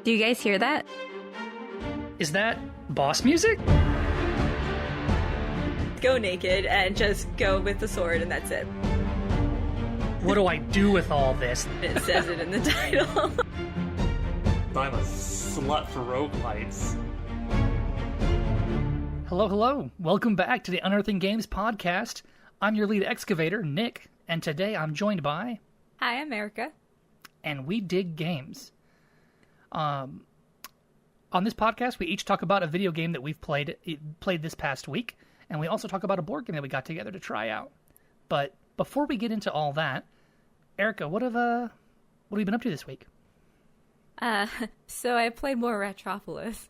Do you guys hear that? Is that boss music? Go naked and just go with the sword, and that's it. What do I do with all this? It says it in the title. I'm a slut for roguelites. Hello, hello. Welcome back to the Unearthing Games Podcast. I'm your lead excavator, Nick, and today I'm joined by... Hi, America. And we dig games. On this podcast, we each talk about a video game that we've played this past week, and we also talk about a board game that we got together to try out. But before we get into all that, Erica, what have you been up to this week? So I played more Retropolis.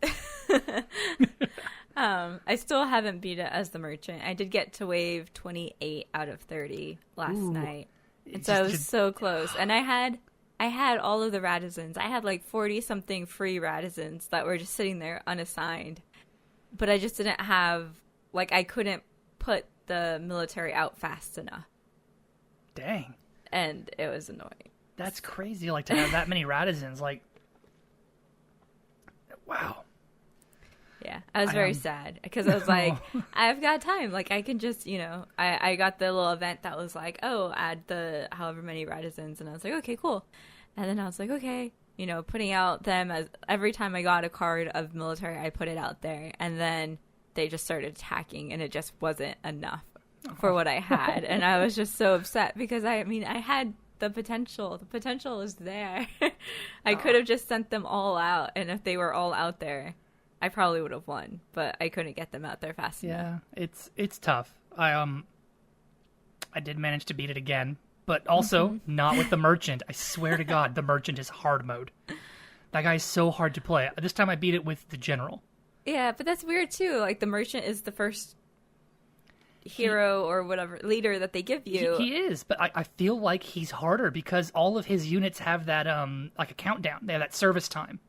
I still haven't beat it as the merchant. I did get to wave 28 out of 30 last night. And so I was so close. And I had all of the Radissons. I had like 40-something free Radissons that were just sitting there unassigned. But I just didn't have, I couldn't put the military out fast enough. Dang. And it was annoying. That's crazy, to have that many Radissons, wow. Yeah, I was very sad because I was like, I've got time. I can just, I got the little event that was like, oh, add the however many Radissons. And I was like, okay, cool. And then I was like, okay, putting out them as every time I got a card of military, I put it out there. And then they just started attacking and it just wasn't enough for what I had. And I was just so upset because I had the potential. The potential is there. I could have just sent them all out. And if they were all out there, I probably would have won, but I couldn't get them out there fast enough. Yeah, it's tough. I did manage to beat it again, but also not with the merchant. I swear to God, the merchant is hard mode. That guy is so hard to play. This time I beat it with the general. Yeah, but that's weird too. The merchant is the first hero or whatever leader that they give you. He is, but I feel like he's harder because all of his units have that a countdown. They have that service time.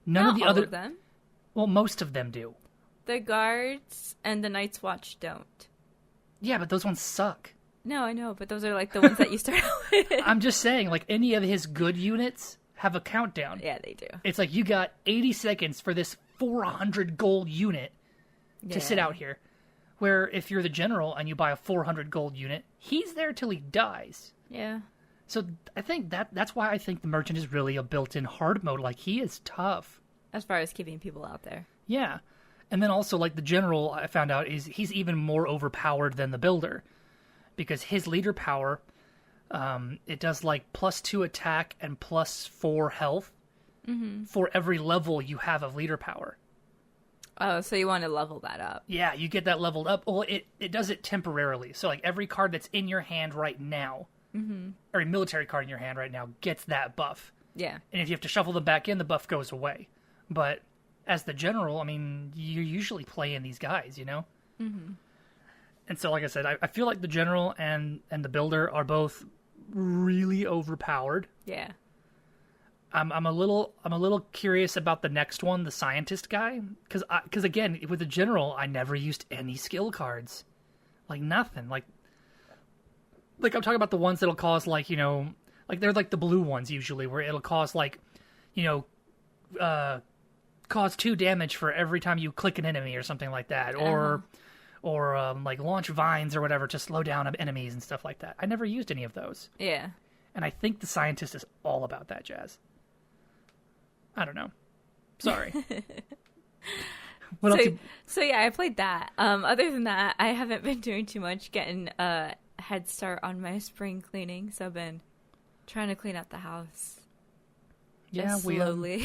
None of the other of them. Well, most of them do. The guards and the Night's Watch don't. Yeah, but those ones suck. No, I know, but those are the ones that you start with. I'm just saying, any of his good units have a countdown. Yeah, they do. It's you got 80 seconds for this 400 gold unit to sit out here. Where if you're the general and you buy a 400 gold unit, he's there till he dies. Yeah. So I think that's why I think the merchant is really a built-in hard mode. He is tough. As far as keeping people out there. Yeah. And then also, the general, I found out, is he's even more overpowered than the builder. Because his leader power, it does, +2 attack and +4 health for every level you have of leader power. Oh, so you want to level that up. Yeah, you get that leveled up. Well, it does it temporarily. So, every card that's in your hand right now, or a military card in your hand right now, gets that buff. Yeah. And if you have to shuffle them back in, the buff goes away. But as the general, you're usually playing these guys, Mm-hmm. And so, like I said, I feel like the general and the builder are both really overpowered. Yeah. I'm a little curious about the next one, the scientist guy, because again, with the general, I never used any skill cards, nothing, I'm talking about the ones that'll cause they're the blue ones usually, where it'll cause cause 2 damage for every time you click an enemy or something like that, or launch vines or whatever to slow down enemies and stuff like that. I never used any of those. Yeah. And I think the scientist is all about that jazz. I don't know. Sorry. So yeah, I played that. Other than that, I haven't been doing too much, getting a head start on my spring cleaning. So I've been trying to clean out the house. Yeah, slowly.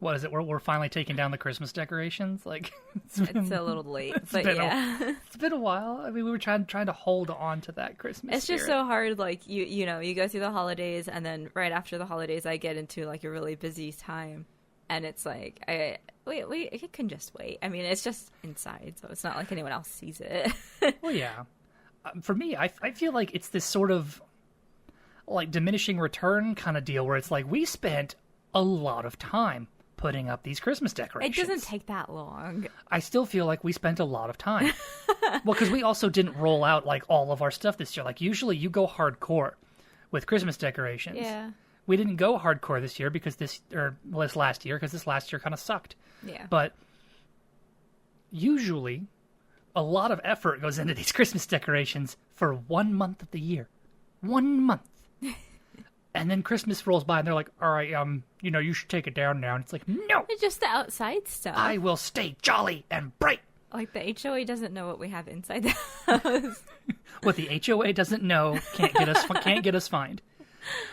What is it? We're finally taking down the Christmas decorations. It's a little late, but yeah, it's been a while. We were trying to hold on to that Christmas. It's just so hard. You go through the holidays, and then right after the holidays, I get into a really busy time, and it's wait, it can just wait. It's just inside, so it's not like anyone else sees it. Well, yeah. For me, I feel like it's this sort of diminishing return kind of deal where it's we spent a lot of time putting up these Christmas decorations. It doesn't take that long. I still feel like we spent a lot of time. Well, because we also didn't roll out all of our stuff this year. Usually you go hardcore with Christmas decorations. Yeah. We didn't go hardcore this year because this last year kind of sucked. Yeah. But usually, a lot of effort goes into these Christmas decorations for 1 month of the year. 1 month. And then Christmas rolls by and they're like, all right, you should take it down now. And it's like, no. It's just the outside stuff. I will stay jolly and bright. Like the HOA doesn't know what we have inside the house. What the HOA doesn't know can't get us fined.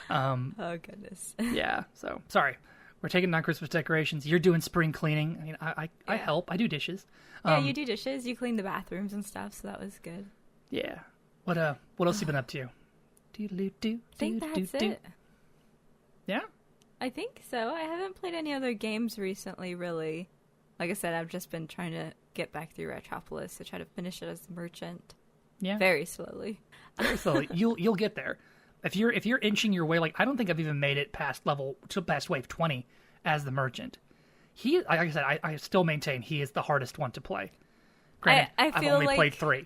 Oh, goodness. Yeah, so, sorry. We're taking down Christmas decorations. You're doing spring cleaning. I mean, I help. I do dishes. Yeah, you do dishes. You clean the bathrooms and stuff, so that was good. Yeah. What else you been up to? I think that's it. Yeah? I think so. I haven't played any other games recently, really. Like I said, I've just been trying to get back through Retropolis to try to finish it as the merchant. Yeah. Very slowly. Very slowly. You'll get there. If you're inching your way, like I don't think I've even made it past wave 20 as the merchant. Like I said, I still maintain he is the hardest one to play. Granted, I've only played 3.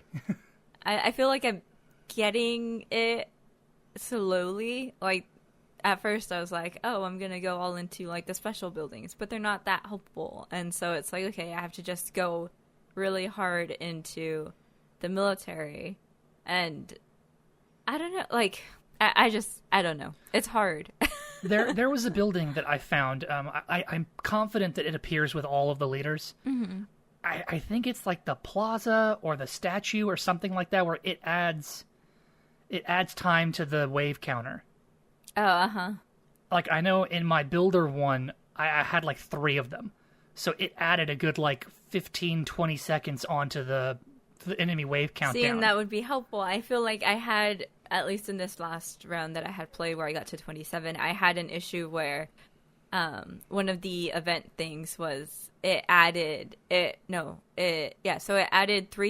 I feel like I'm getting it slowly. Like at first I was like, oh, I'm gonna go all into like the special buildings, but they're not that helpful, and so it's like, okay, I have to just go really hard into the military, and I don't know, like I don't know, it's hard. There was a building that I found. I'm confident that it appears with all of the leaders. Mm-hmm. I think it's like the plaza or the statue or something like that, where it adds time to the wave counter. Oh, uh-huh. Like, I know in my builder one, I had like 3 of them. So it added a good like 15, 20 seconds onto the enemy wave countdown. See, and that would be helpful. I feel like I had, at least in this last round that I had played where I got to 27, I had an issue where one of the event things was it added 3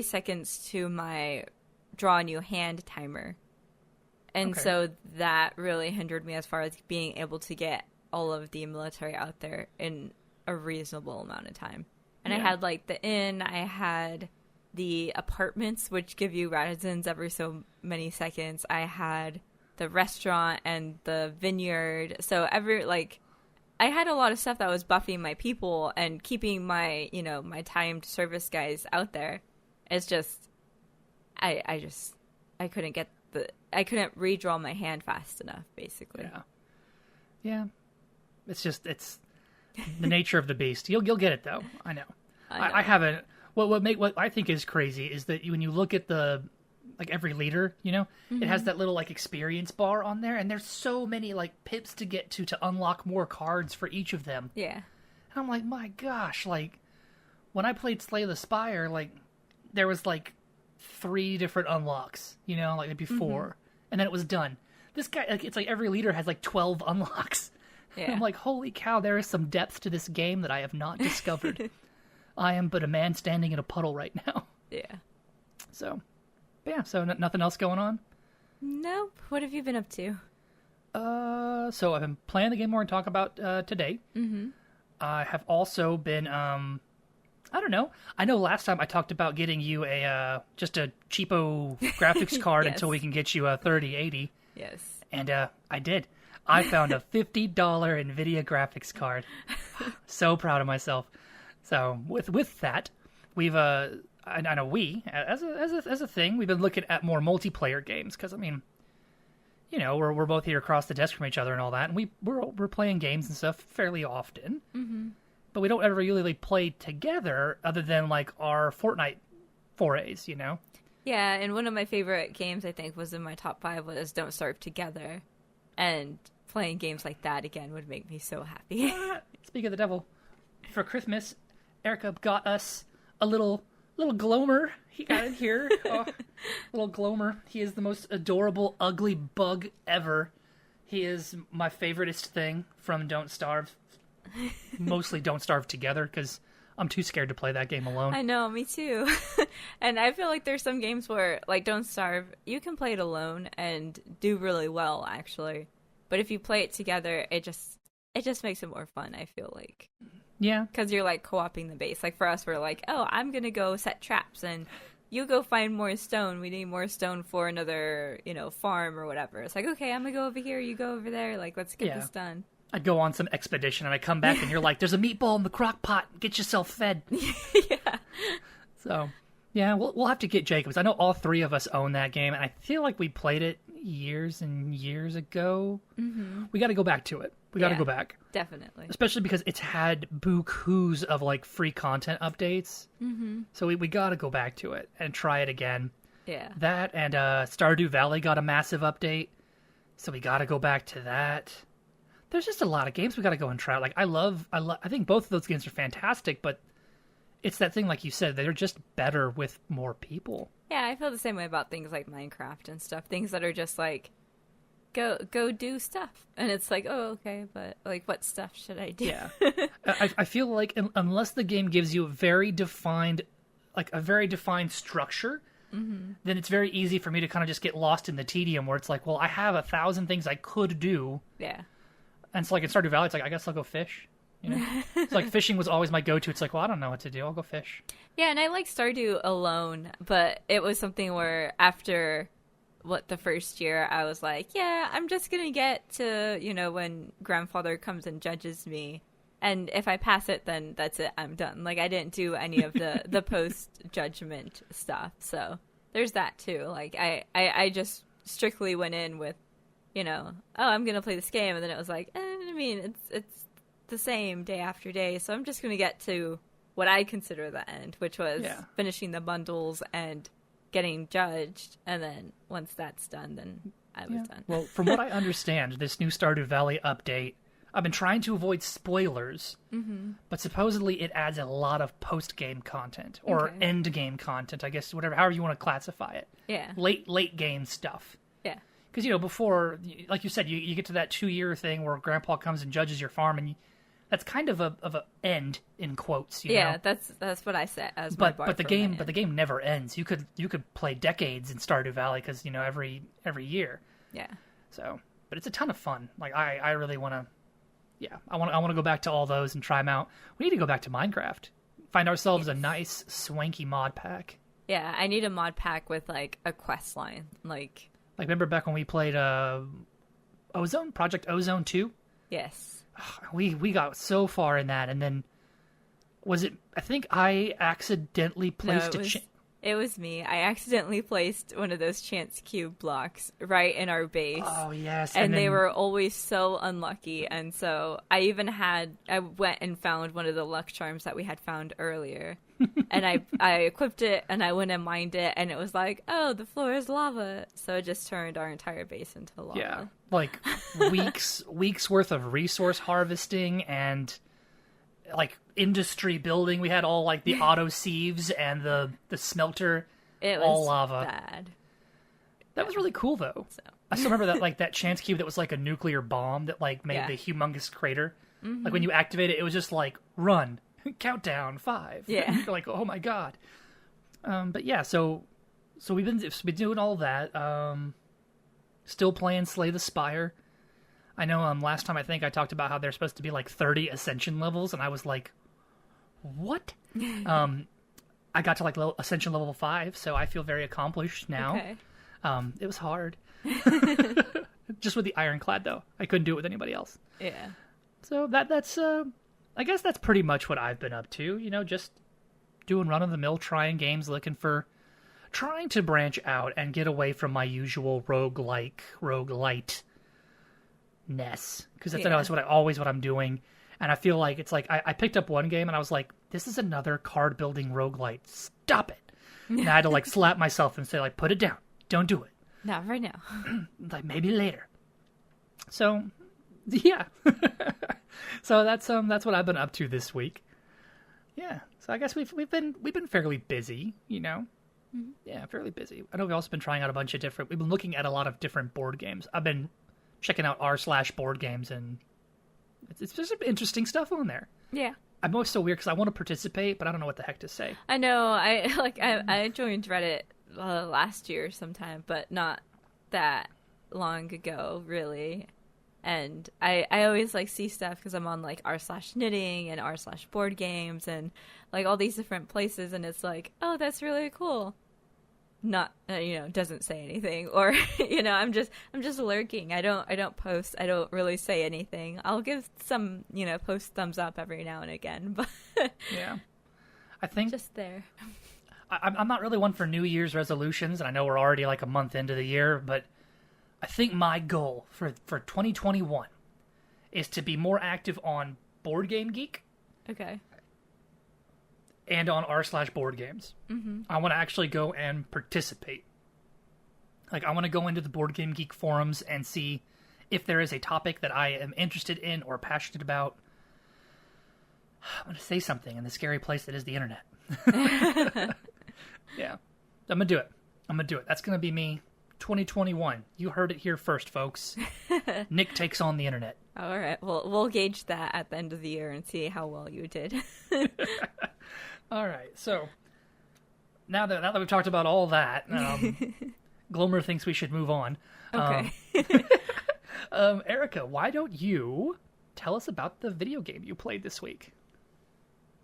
seconds to my draw a new hand timer. And Okay. so that really hindered me as far as being able to get all of the military out there in a reasonable amount of time. And Yeah. I had like the inn, I had the apartments, which give you radisons every so many seconds. I had the restaurant and the vineyard. So I had a lot of stuff that was buffing my people and keeping my, my timed service guys out there. It's just, I couldn't I couldn't redraw my hand fast enough, basically. Yeah. It's the nature of the beast. You'll get it though. I know. I haven't. What I think is crazy is that when you look at every leader, Mm-hmm. it has that little like experience bar on there, and there's so many like pips to get to unlock more cards for each of them. Yeah. And I'm like, my gosh, like when I played Slay the Spire, like there was like 3 different unlocks, like before, Mm-hmm. and then it was done. This guy, like, it's like every leader has like 12 unlocks. Yeah. And I'm like, holy cow, there is some depth to this game that I have not discovered. I am but a man standing in a puddle right now. Yeah. So, yeah, nothing else going on? Nope. What have you been up to? So I've been playing the game we're going to talk about today. Mm-hmm. I have also been, I don't know. I know last time I talked about getting you just a cheapo graphics card Yes. until we can get you a 3080. Yes. And I did. I found a $50 NVIDIA graphics card. So proud of myself. So with that, we've I know we as a thing, we've been looking at more multiplayer games because I mean, we're both here across the desk from each other and all that, and we're playing games and stuff fairly often. Mm-hmm. But we don't ever really play together other than like our Fortnite forays, Yeah, and one of my favorite games, I think, was in my top 5 was Don't Starve Together. And playing games like that again would make me so happy. Speak of the devil, for Christmas, Erica got us a little Glomer. He got it here. Oh, little Glomer. He is the most adorable, ugly bug ever. He is my favoriteest thing from Don't Starve. Mostly Don't Starve Together, because I'm too scared to play that game alone. I know, me too. And I feel like there's some games where, like Don't Starve, you can play it alone and do really well, actually. But if you play it together, it just makes it more fun, I feel like. Yeah. Because you're, like, co-oping the base. Like, for us, we're like, oh, I'm going to go set traps, and you go find more stone. We need more stone for another, farm or whatever. It's like, okay, I'm gonna go over here. You go over there. Like, let's get this done. I'd go on some expedition and I come back and you're like, there's a meatball in the crock pot. Get yourself fed. Yeah. So, yeah, we'll have to get Jacobs. I know all three of us own that game, and I feel like we played it years and years ago. Mm-hmm. We got to go back to it. We got to go back. Definitely. Especially because it's had bukus of, like, free content updates. Mm-hmm. So we got to go back to it and try it again. Yeah. That and Stardew Valley got a massive update. So we got to go back to that. There's just a lot of games we got to go and try. Like, I think both of those games are fantastic, but it's that thing, like you said, they're just better with more people. Yeah, I feel the same way about things like Minecraft and stuff. Things that are just like, go do stuff. And it's like, oh, okay, but like, what stuff should I do? Yeah. I feel like unless the game gives you a very defined structure, mm-hmm. then it's very easy for me to kind of just get lost in the tedium where it's like, well, I have 1,000 things I could do. Yeah. And it's like in Stardew Valley, it's like, I guess I'll go fish. You know? It's like fishing was always my go-to. It's like, well, I don't know what to do. I'll go fish. Yeah, and I like Stardew alone, but it was something where after the first year, I was like, yeah, I'm just going to get to, when grandfather comes and judges me. And if I pass it, then that's it. I'm done. Like, I didn't do any of the post-judgment stuff. So there's that, too. Like, I just strictly went in with, oh, I'm going to play this game. And then it was like, it's the same day after day, so I'm just going to get to what I consider the end, which was finishing the bundles and getting judged, and then once that's done, then I was done. Well, from what I understand, this new Stardew Valley update, I've been trying to avoid spoilers, mm-hmm. but supposedly it adds a lot of post-game content, or end-game content, I guess, however you want to classify it. Yeah. Late game stuff. Yeah. Because, before, like you said, you get to that 2-year thing where Grandpa comes and judges your farm, and that's kind of a end in quotes. You know? that's what I said as my bar. But the game never ends. You could play decades in Stardew Valley because every year. Yeah. So, but it's a ton of fun. Like I really want to. Yeah, I want to go back to all those and try them out. We need to go back to Minecraft. Find ourselves a nice swanky mod pack. Yeah, I need a mod pack with like a quest line. Like remember back when we played Project Ozone 2? Yes. We got so far in that, and then I think I accidentally placed it was me. I accidentally placed one of those chance cube blocks right in our base. Oh, yes. And they were always so unlucky, and so I went and found one of the luck charms that we had found earlier, and I equipped it, and I went and mined it, and it was like, oh, the floor is lava, so it just turned our entire base into lava. Yeah, like weeks worth of resource harvesting and like industry building. We had all like the auto sieves and the smelter, it was all lava. Bad. That was really cool though. So. I still remember that that chance cube that was like a nuclear bomb that like made the humongous crater. Mm-hmm. Like when you activate it, it was just like run, countdown 5. Yeah, you're like, oh my god. But yeah, so we've been doing all that. Still playing Slay the Spire. I know last time I think I talked about how there's supposed to be like 30 ascension levels, and I was like, what? I got to like ascension level 5, so I feel very accomplished now. Okay. It was hard. Just with the ironclad, though. I couldn't do it with anybody else. Yeah. So that's I guess that's pretty much what I've been up to. Just doing run-of-the-mill trying games, trying to branch out and get away from my usual roguelite ness, because that's what I'm doing, and I feel like it's like I picked up one game and I was like, this is another card building roguelite, stop it. And I had to like slap myself and say like, put it down, don't do it, not right now. like maybe later. So yeah. So that's what I've been up to this week. Yeah, so I guess we've been fairly busy, Mm-hmm. Yeah, fairly busy. I know we've also been trying out we've been looking at a lot of different board games. I've been checking out r/board games, and it's just interesting stuff on there. Yeah. I'm always so weird because I want to participate, but I don't know what the heck to say. I know. I joined Reddit last year sometime, but not that long ago, really. And I always like see stuff because I'm on like r/knitting and r/board games and like all these different places, and it's like, oh, that's really cool. not doesn't say anything, or I'm just lurking. I don't post. I don't really say anything. I'll give some post thumbs up every now and again, but yeah, I think just there. I'm not really one for New Year's resolutions, and I know we're already like a month into the year, but I think my goal for 2021 is to be more active on Board Game Geek. Okay. And on r/board games. Mm-hmm. I want to actually go and participate. Like, I want to go into the Board Game Geek forums and see if there is a topic that I am interested in or passionate about. I'm going to say something in the scary place that is the internet. Yeah. I'm going to do it. That's going to be me 2021. You heard it here first, folks. Nick takes on the internet. All right. Well, we'll gauge that at the end of the year and see how well you did. All right. So now that we've talked about all that, Glomer thinks we should move on. Okay. Erica, why don't you tell us about the video game you played this week?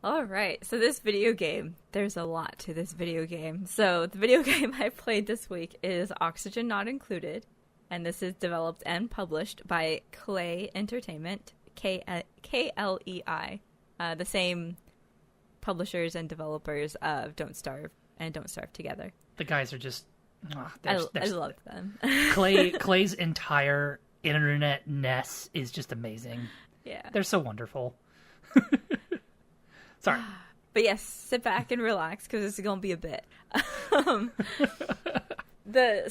All right. So this video game, there's a lot to this video game. So the video game I played this week is Oxygen Not Included, and this is developed and published by Klei Entertainment, KLEI, the same publishers and developers of Don't Starve and Don't Starve Together. The guys are just... I love them. Klei's entire internet-ness is just amazing. Yeah. They're so wonderful. Sorry. But yes, sit back and relax because it's going to be a bit.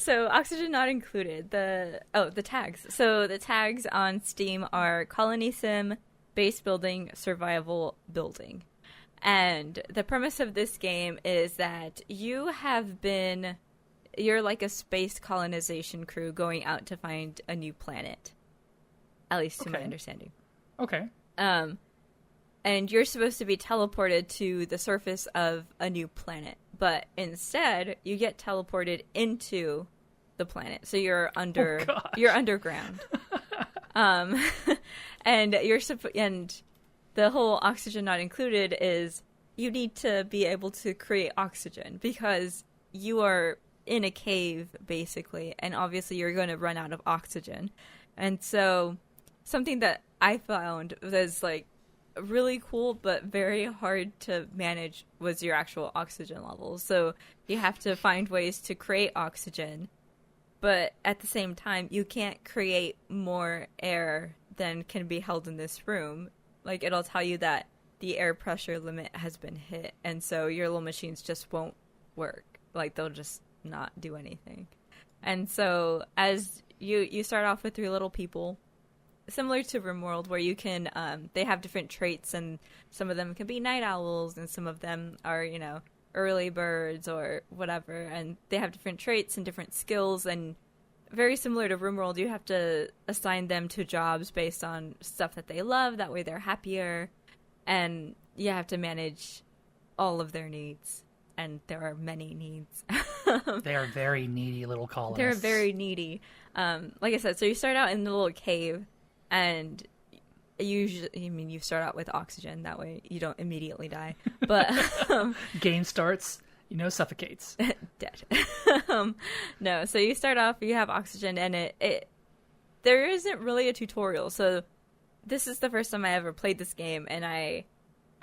So Oxygen Not Included. The tags. So the tags on Steam are Colony Sim, Base Building, Survival Building. And the premise of this game is that you're like a space colonization crew going out to find a new planet. At least to my understanding. Okay. And you're supposed to be teleported to the surface of a new planet. But instead, you get teleported into the planet. So you're you're underground. And and the whole Oxygen Not Included is you need to be able to create oxygen because you are in a cave, basically, and obviously you're going to run out of oxygen. And so something that I found was like really cool but very hard to manage was your actual oxygen levels. So you have to find ways to create oxygen, but at the same time you can't create more air than can be held in this room. Like, it'll tell you that the air pressure limit has been hit, and so your little machines just won't work. Like, they'll just not do anything. And so as you start off with 3 little people, similar to RimWorld, where you can they have different traits, and some of them can be night owls and some of them are early birds or whatever, and they have different traits and different skills. And very similar to RimWorld, you have to assign them to jobs based on stuff that they love. That way they're happier, and you have to manage all of their needs. And there are many needs. They are very needy little colonists. They're very needy. Like I said, so you start out in the little cave, and you start out with oxygen. That way you don't immediately die. But game starts, suffocates. Dead. No, so you start off, you have oxygen, and there isn't really a tutorial. So this is the first time I ever played this game, and I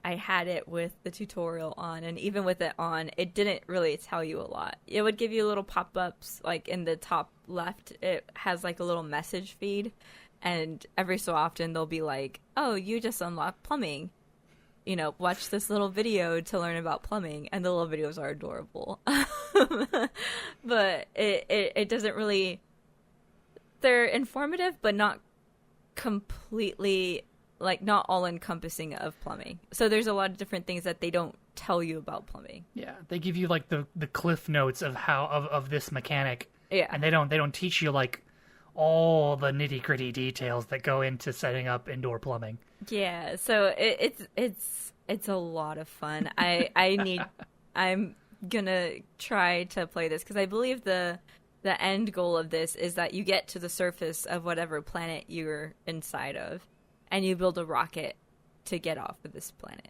had it with the tutorial on, and even with it on, it didn't really tell you a lot. It would give you little pop-ups, like in the top left, it has like a little message feed, and every so often they'll be like, oh, you just unlocked plumbing. Watch this little video to learn about plumbing, and the little videos are adorable. But it doesn't really... They're informative, but not completely... like, not all-encompassing of plumbing. So there's a lot of different things that they don't tell you about plumbing. Yeah, they give you, like, the cliff notes of how of this mechanic. Yeah. And they don't teach you, like, all the nitty-gritty details that go into setting up indoor plumbing. Yeah, so it's a lot of fun. I'm gonna try to play this, because I believe the end goal of this is that you get to the surface of whatever planet you're inside of, and you build a rocket to get off of this planet.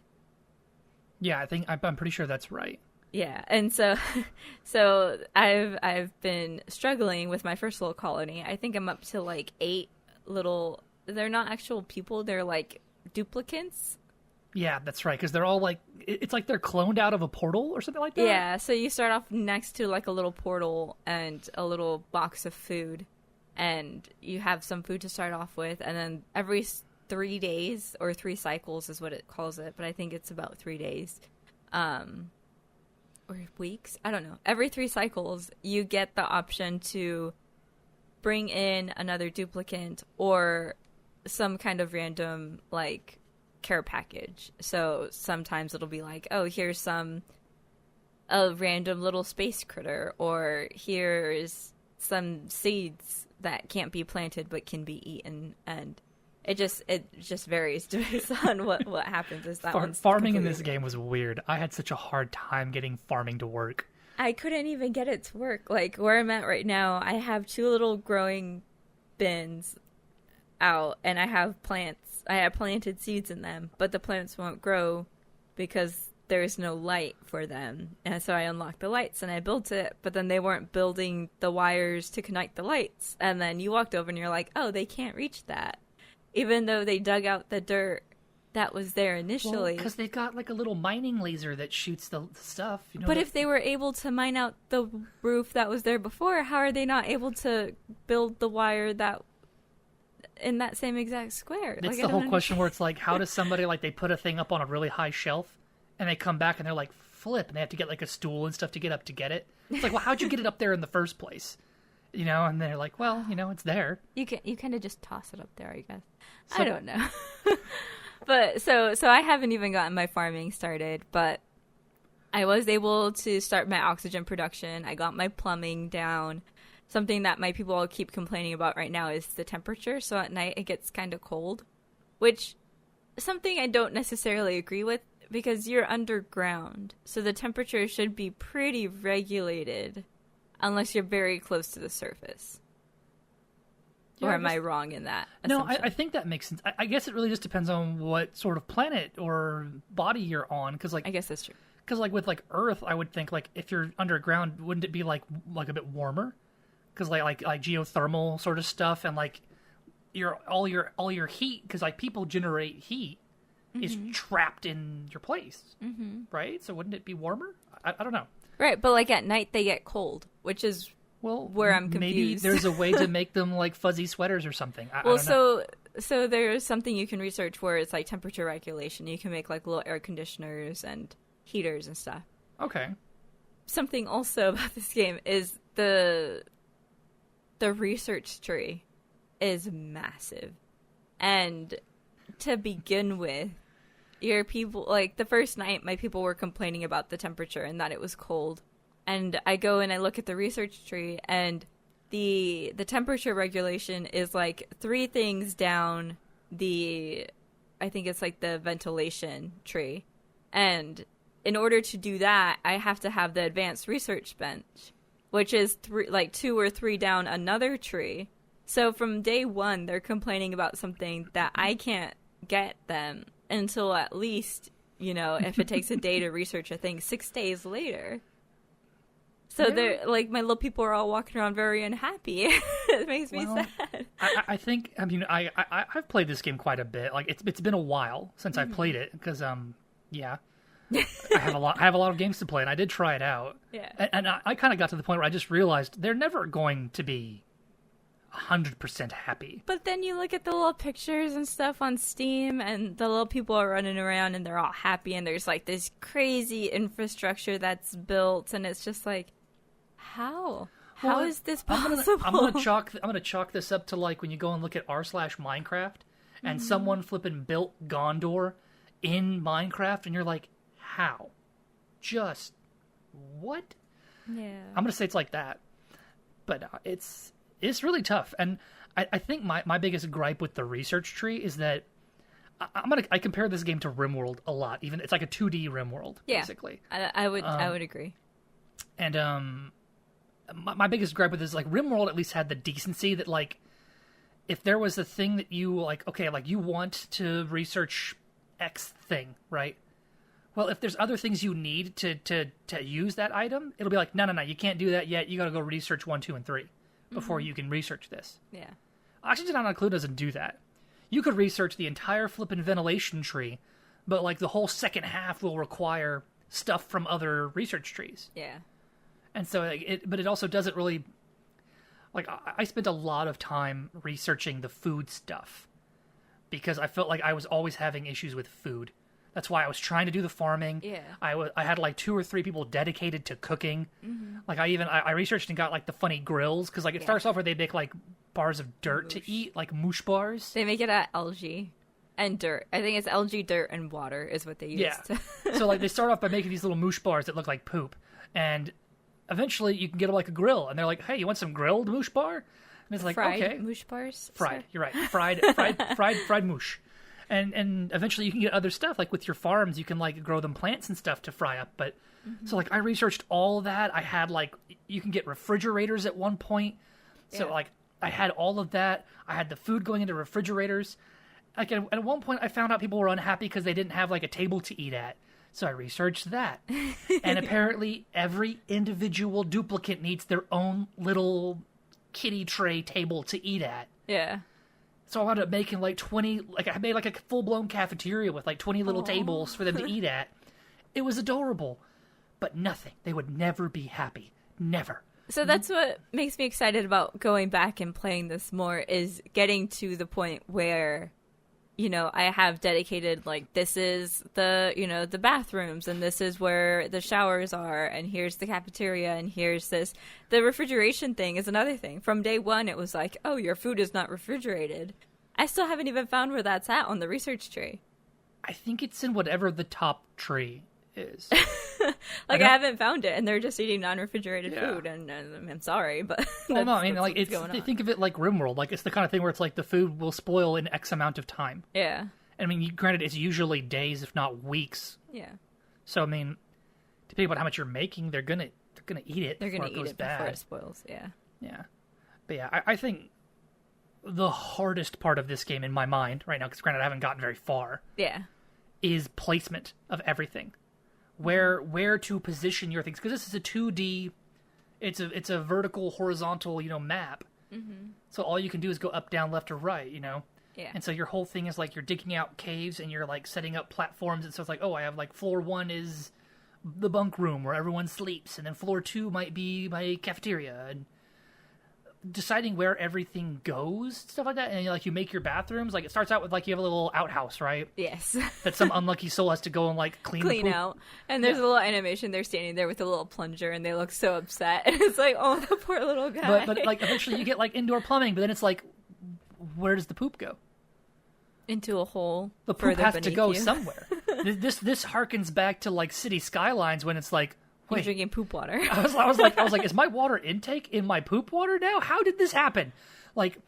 Yeah, I'm pretty sure that's right. Yeah, and so so I've been struggling with my first little colony. I think I'm up to like 8 little. They're not actual people. They're like duplicants. Yeah, that's right. Because they're all like, it's like they're cloned out of a portal or something like that. Yeah. So you start off next to like a little portal and a little box of food, and you have some food to start off with, and then every 3 days or 3 cycles is what it calls it, but I think it's about 3 days. Or weeks, I don't know. Every 3 cycles, you get the option to bring in another duplicant or some kind of random, like, care package. So sometimes it'll be like, oh, here's a random little space critter, or here's some seeds that can't be planted but can be eaten, and it just varies based on what happens. Is that farming in this game was weird. I had such a hard time getting farming to work. I couldn't even get it to work. Like where I'm at right now, I have 2 little growing bins out, and I have plants. I have planted seeds in them, but the plants won't grow because there's no light for them. And so I unlocked the lights and I built it, but then they weren't building the wires to connect the lights. And then you walked over and you're like, oh, they can't reach that. Even though they dug out the dirt that was there initially. Because they've got like a little mining laser that shoots the stuff. You know, but if they were able to mine out the roof that was there before, how are they not able to build the wire that in that same exact square? It's the whole question where it's like, how does somebody, like, they put a thing up on a really high shelf and they come back and they're like, flip, and they have to get like a stool and stuff to get up to get it. It's like, well, how'd you get it up there in the first place? You know, and they're like, well, you know, it's there. You kind of just toss it up there, I guess. So, I don't know. But so I haven't even gotten my farming started, but I was able to start my oxygen production. I got my plumbing down. Something that my people all keep complaining about right now is the temperature. So at night it gets kind of cold, which is something I don't necessarily agree with because you're underground. So the temperature should be pretty regulated unless you're very close to the surface. Yeah, or am I wrong in that assumption? No, I think that makes sense. I guess it really just depends on what sort of planet or body you're on. Cause like, I guess that's true. Because like with like Earth, I would think like if you're underground, wouldn't it be like a bit warmer? Because like geothermal sort of stuff, and like all your heat, because like people generate heat, is trapped in your place, right? So wouldn't it be warmer? I don't know. Right, but like at night they get cold, which is where I'm confused. Maybe there's a way to make them like fuzzy sweaters or something. I don't know. So there's something you can research where it's like temperature regulation. You can make like little air conditioners and heaters and stuff. Okay. Something also about this game is the research tree is massive. And to begin with, your people, like the first night, my people were complaining about the temperature and that it was cold. And I go and I look at the research tree, and the temperature regulation is like 3 things down I think it's like the ventilation tree. And in order to do that, I have to have the advanced research bench, which is 2 or 3 down another tree. So from day 1, they're complaining about something that I can't get them until at least, you know, if it takes a day to research a thing, 6 days later. So they're like, my little people are all walking around very unhappy. It makes me sad. I think, I mean, I've played this game quite a bit. Like it's been a while since I've played it because, yeah. I have a lot of games to play, and I did try it out. Yeah. And I kind of got to the point where I just realized they're never going to be 100% happy. But then you look at the little pictures and stuff on Steam, and the little people are running around, and they're all happy, and there's like this crazy infrastructure that's built, and it's just like, how is this possible? I'm gonna chalk this up to like when you go and look at r/Minecraft, and someone flipping built Gondor in Minecraft, and you're like, how? Just what? Yeah. I'm gonna say it's like that, but it's really tough. And I think my biggest gripe with the research tree is that I compare this game to RimWorld a lot. Even it's like a 2D RimWorld, basically. I would agree. And my biggest gripe with this is like RimWorld at least had the decency that like if there was a thing that you like, okay, like you want to research X thing, right? Well, if there's other things you need to use that item, it'll be like, no, you can't do that yet. You got to go research 1, 2, and 3 before you can research this. Yeah. Oxygen on a Clue doesn't do that. You could research the entire flippin' ventilation tree, but like the whole second half will require stuff from other research trees. Yeah. And so, but it also doesn't really, like, I spent a lot of time researching the food stuff because I felt like I was always having issues with food. That's why I was trying to do the farming. Yeah. I had like 2 or 3 people dedicated to cooking. Like I researched and got like the funny grills because like it starts off where they make like bars of dirt to eat, like moosh bars. They make it out of algae and dirt. I think it's algae, dirt, and water is what they use. Yeah. So like they start off by making these little moosh bars that look like poop, and eventually you can get them like a grill, and they're like, "Hey, you want some grilled moosh bar?" And it's like, fried okay, moosh bars. fried. Sir? You're right, fried moosh. And eventually you can get other stuff, like with your farms, you can like grow them plants and stuff to fry up. But so like I researched all that. I had like, you can get refrigerators at one point. So like I had all of that. I had the food going into refrigerators. Like at one point I found out people were unhappy because they didn't have like a table to eat at. So I researched that. And apparently every individual duplicate needs their own little kiddie tray table to eat at. Yeah. So I wound up making like 20, like I made like a full-blown cafeteria with like 20 little tables for them to eat at. It was adorable, but nothing. They would never be happy. Never. So that's what makes me excited about going back and playing this more, is getting to the point where, you know, I have dedicated, like, this is the, you know, the bathrooms, and this is where the showers are, and here's the cafeteria, and here's this. The refrigeration thing is another thing. From day one, it was like, oh, your food is not refrigerated. I still haven't even found where that's at on the research tree. I think it's in whatever the top tree is. I haven't found it, and they're just eating non-refrigerated Yeah. food, and I'm sorry, but Well, no, I mean, that's like, what's it's, going they on. think of it like RimWorld. Like, it's the kind of thing where it's like the food will spoil in X amount of time. Yeah. I mean, granted, it's usually days, if not weeks. Yeah. So, I mean, depending on how much you're making, they're gonna eat it. They're before going to it eat goes it bad. before it spoils, yeah. Yeah. But yeah, I think the hardest part of this game in my mind right now, because granted I haven't gotten very far, Yeah. is placement of everything. Where to position your things. Because this is a 2D, it's a vertical, horizontal, you know, map. Mm-hmm. So all you can do is go up, down, left, or right, you know? Yeah. And so your whole thing is like you're digging out caves and you're like setting up platforms. And so it's like, oh, I have like floor 1 is the bunk room where everyone sleeps. And then floor 2 might be my cafeteria. And deciding where everything goes, stuff like that. And like you make your bathrooms, like it starts out with like you have a little outhouse, right? Yes. That some unlucky soul has to go and like clean the poop. out. And there's a little animation. They're standing there with a little plunger, and they look so upset. And it's like, oh, the poor little guy. But like eventually you get like indoor plumbing, but then it's like, where does the poop go? Into a hole. The poop further has to beneath go you. somewhere. This harkens back to like city skylines when it's like, You're wait, drinking poop water. I was like, is my water intake in my poop water now? How did this happen? Like,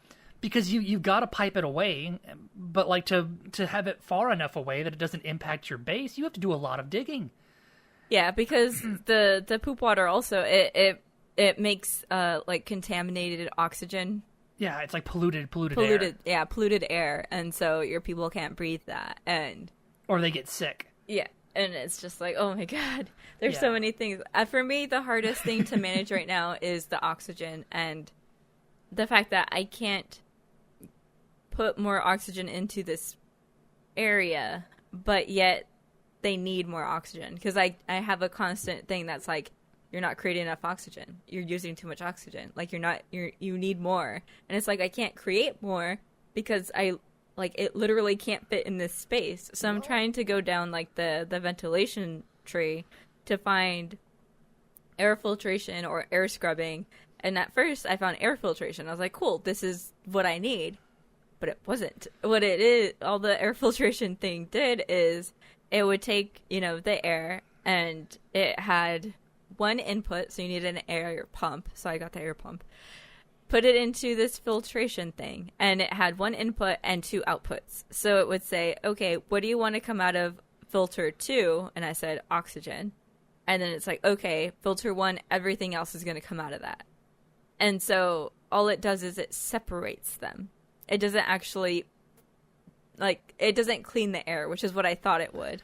because you've got to pipe it away, but like to have it far enough away that it doesn't impact your base, you have to do a lot of digging. Yeah, because the poop water also it makes like contaminated oxygen. Yeah, it's like polluted air. Yeah, polluted air, and so your people can't breathe that, and Or they get sick. yeah, and it's just like, oh my god, there's so Yeah. many things. For me, the hardest thing to manage right now is the oxygen and the fact that I can't put more oxygen into this area, but yet they need more oxygen because I have a constant thing that's like, you're not creating enough oxygen. You're using too much oxygen. Like you need more. And it's like, I can't create more because it literally can't fit in this space. So I'm trying to go down like the ventilation tree to find air filtration or air scrubbing. And at first I found air filtration. I was like, cool, this is what I need. But it wasn't. What it is, all the air filtration thing did is it would take, you know, the air, and it had one input, so you need an air pump. So I got the air pump. Put it into this filtration thing, and it had one input and 2 outputs. So it would say, okay, what do you want to come out of filter 2? And I said oxygen. And then it's like, okay, filter 1, everything else is going to come out of that. And so all it does is it separates them. It doesn't actually, like, it doesn't clean the air, which is what I thought it would.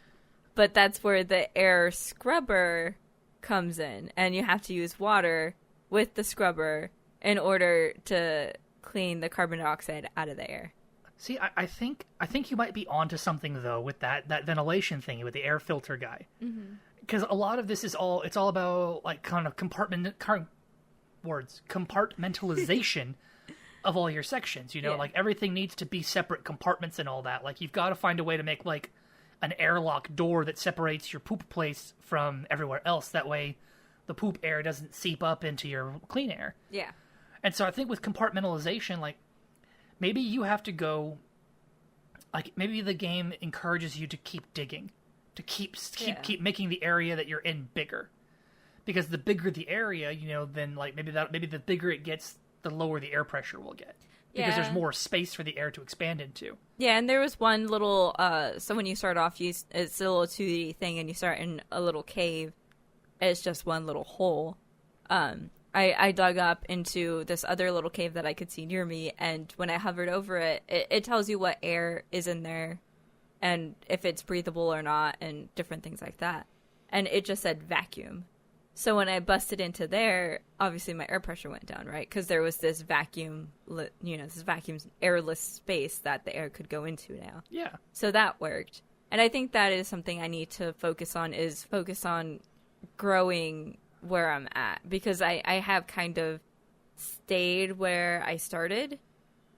But that's where the air scrubber comes in, and you have to use water with the scrubber in order to clean the carbon dioxide out of the air. See, I think you might be onto something though with that ventilation thing with the air filter guy, because a lot of this is all about like kind of compartmentalization of all your sections. You know, like everything needs to be separate compartments and all that. Like you've got to find a way to make like an airlock door that separates your poop place from everywhere else. That way, the poop air doesn't seep up into your clean air. Yeah. And so I think with compartmentalization, like, maybe you have to go, like, maybe the game encourages you to keep digging, to keep making the area that you're in bigger. Because the bigger the area, you know, then, like, maybe the bigger it gets, the lower the air pressure will get. Because there's more space for the air to expand into. Yeah, and there was one little, so when you start off, it's a little 2D thing, and you start in a little cave. It's just one little hole. I dug up into this other little cave that I could see near me, and when I hovered over it, it tells you what air is in there, and if it's breathable or not, and different things like that. And it just said vacuum. So when I busted into there, obviously my air pressure went down, right? Because there was this vacuum, airless space that the air could go into now. Yeah. So that worked. And I think that is something I need to focus on growing where I'm at. Because I have kind of stayed where I started.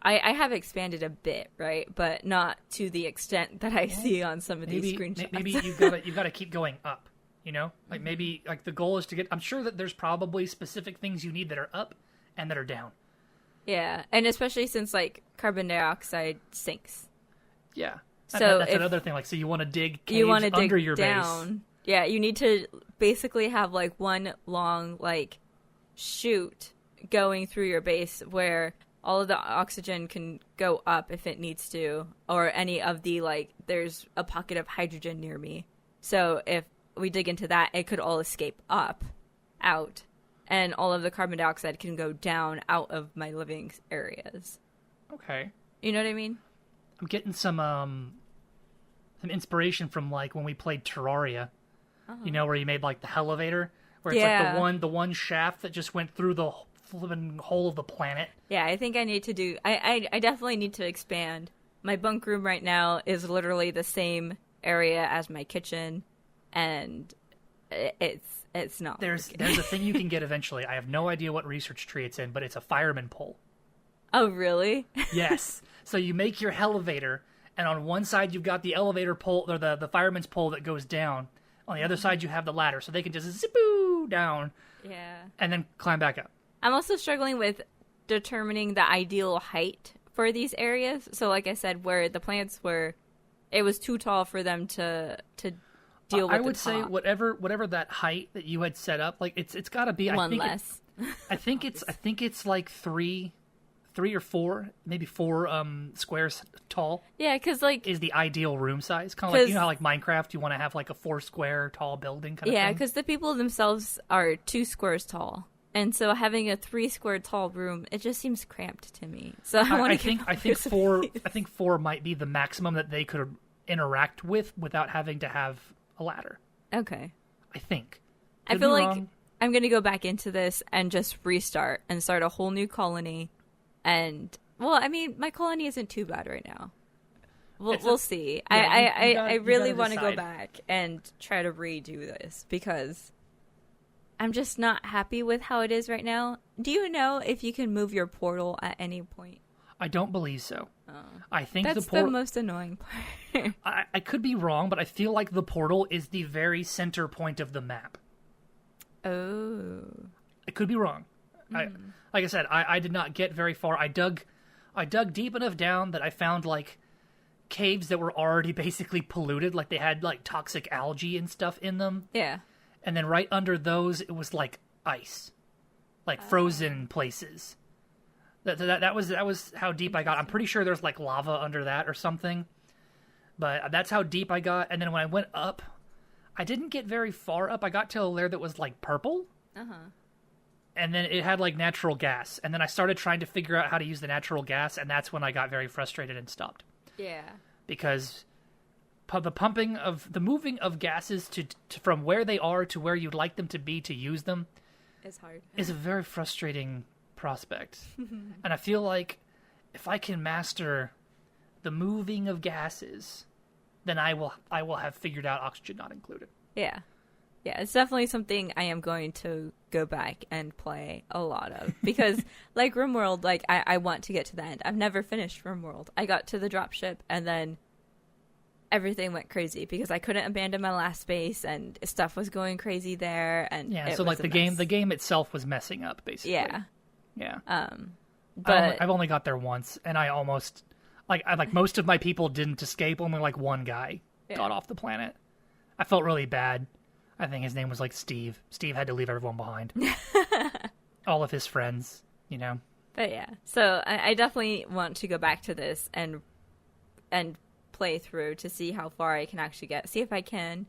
I have expanded a bit, right? But not to the extent that I see on some of these screenshots. Maybe you've got to keep going up. You know, like maybe like the goal is to get. I'm sure that there's probably specific things you need that are up and that are down. Yeah, and especially since like carbon dioxide sinks. Yeah, so that's another thing. Like, so you want to dig caves under your down. Base. Yeah, you need to basically have like one long like chute going through your base where all of the oxygen can go up if it needs to, or any of the like. There's a pocket of hydrogen near me, so if we dig into that, it could all escape out, and all of the carbon dioxide can go down out of my living areas. Okay. You know what I mean? I'm getting some inspiration from like when we played Terraria. You know, where you made like the elevator, where it's like the one shaft that just went through the flipping whole of the planet. Yeah, I think I need to do. I definitely need to expand. My bunk room right now is literally the same area as my kitchen. And it's not. There's a thing you can get eventually. I have no idea what research tree it's in, but it's a fireman pole. Oh, really? Yes. So you make your elevator, and on one side you've got the elevator pole, or the fireman's pole that goes down. On the other side you have the ladder, so they can just zip-oo down. Yeah. And then climb back up. I'm also struggling with determining the ideal height for these areas. So like I said, where the plants were, it was too tall for them to I would say whatever that height that you had set up, like it's got to be one less. I think it's like three or four, maybe four squares tall. Yeah, because like is the ideal room size. Kind of like, you know how like Minecraft, you want to have like a 4 square tall building kind of thing. Yeah, because the people themselves are 2 squares tall, and so having a 3 square tall room, it just seems cramped to me. So I think 4 might be the maximum that they could interact with without having to have a ladder. Okay. I think. I feel like I'm going to go back into this and just restart and start a whole new colony. And, well, I mean, my colony isn't too bad right now. We'll see. Yeah, I really want to go back and try to redo this because I'm just not happy with how it is right now. Do you know if you can move your portal at any point? I don't believe so. Oh. I think that's the most annoying part. I could be wrong, but I feel like the portal is the very center point of the map. Oh. I could be wrong. Like I said, I did not get very far. I dug deep enough down that I found like caves that were already basically polluted, like they had like toxic algae and stuff in them. Yeah. And then right under those, it was like ice, like frozen places. That was how deep I got. I'm pretty sure there's like lava under that or something. But that's how deep I got. And then when I went up, I didn't get very far up. I got to a layer that was like purple. Uh-huh. And then it had like natural gas. And then I started trying to figure out how to use the natural gas, and that's when I got very frustrated and stopped. Yeah. Because the moving of gases to from where they are to where you'd like them to be to use them It's hard. is a very frustrating prospect. And I feel like if I can master the moving of gases, then I will have figured out oxygen not included. Yeah. Yeah, it's definitely something I am going to go back and play a lot of. Because, like, RimWorld, like, I want to get to the end. I've never finished RimWorld. I got to the dropship, and then everything went crazy because I couldn't abandon my last base, and stuff was going crazy there, and Yeah, it so, was like, a the mess. game itself was messing up, basically. Yeah. Yeah. But I've only got there once, and I almost... Like most of my people didn't escape. Only, like, one guy got off the planet. I felt really bad. I think his name was, like, Steve. Steve had to leave everyone behind. All of his friends, you know? But yeah, so I definitely want to go back to this and play through to see how far I can actually get. See if I can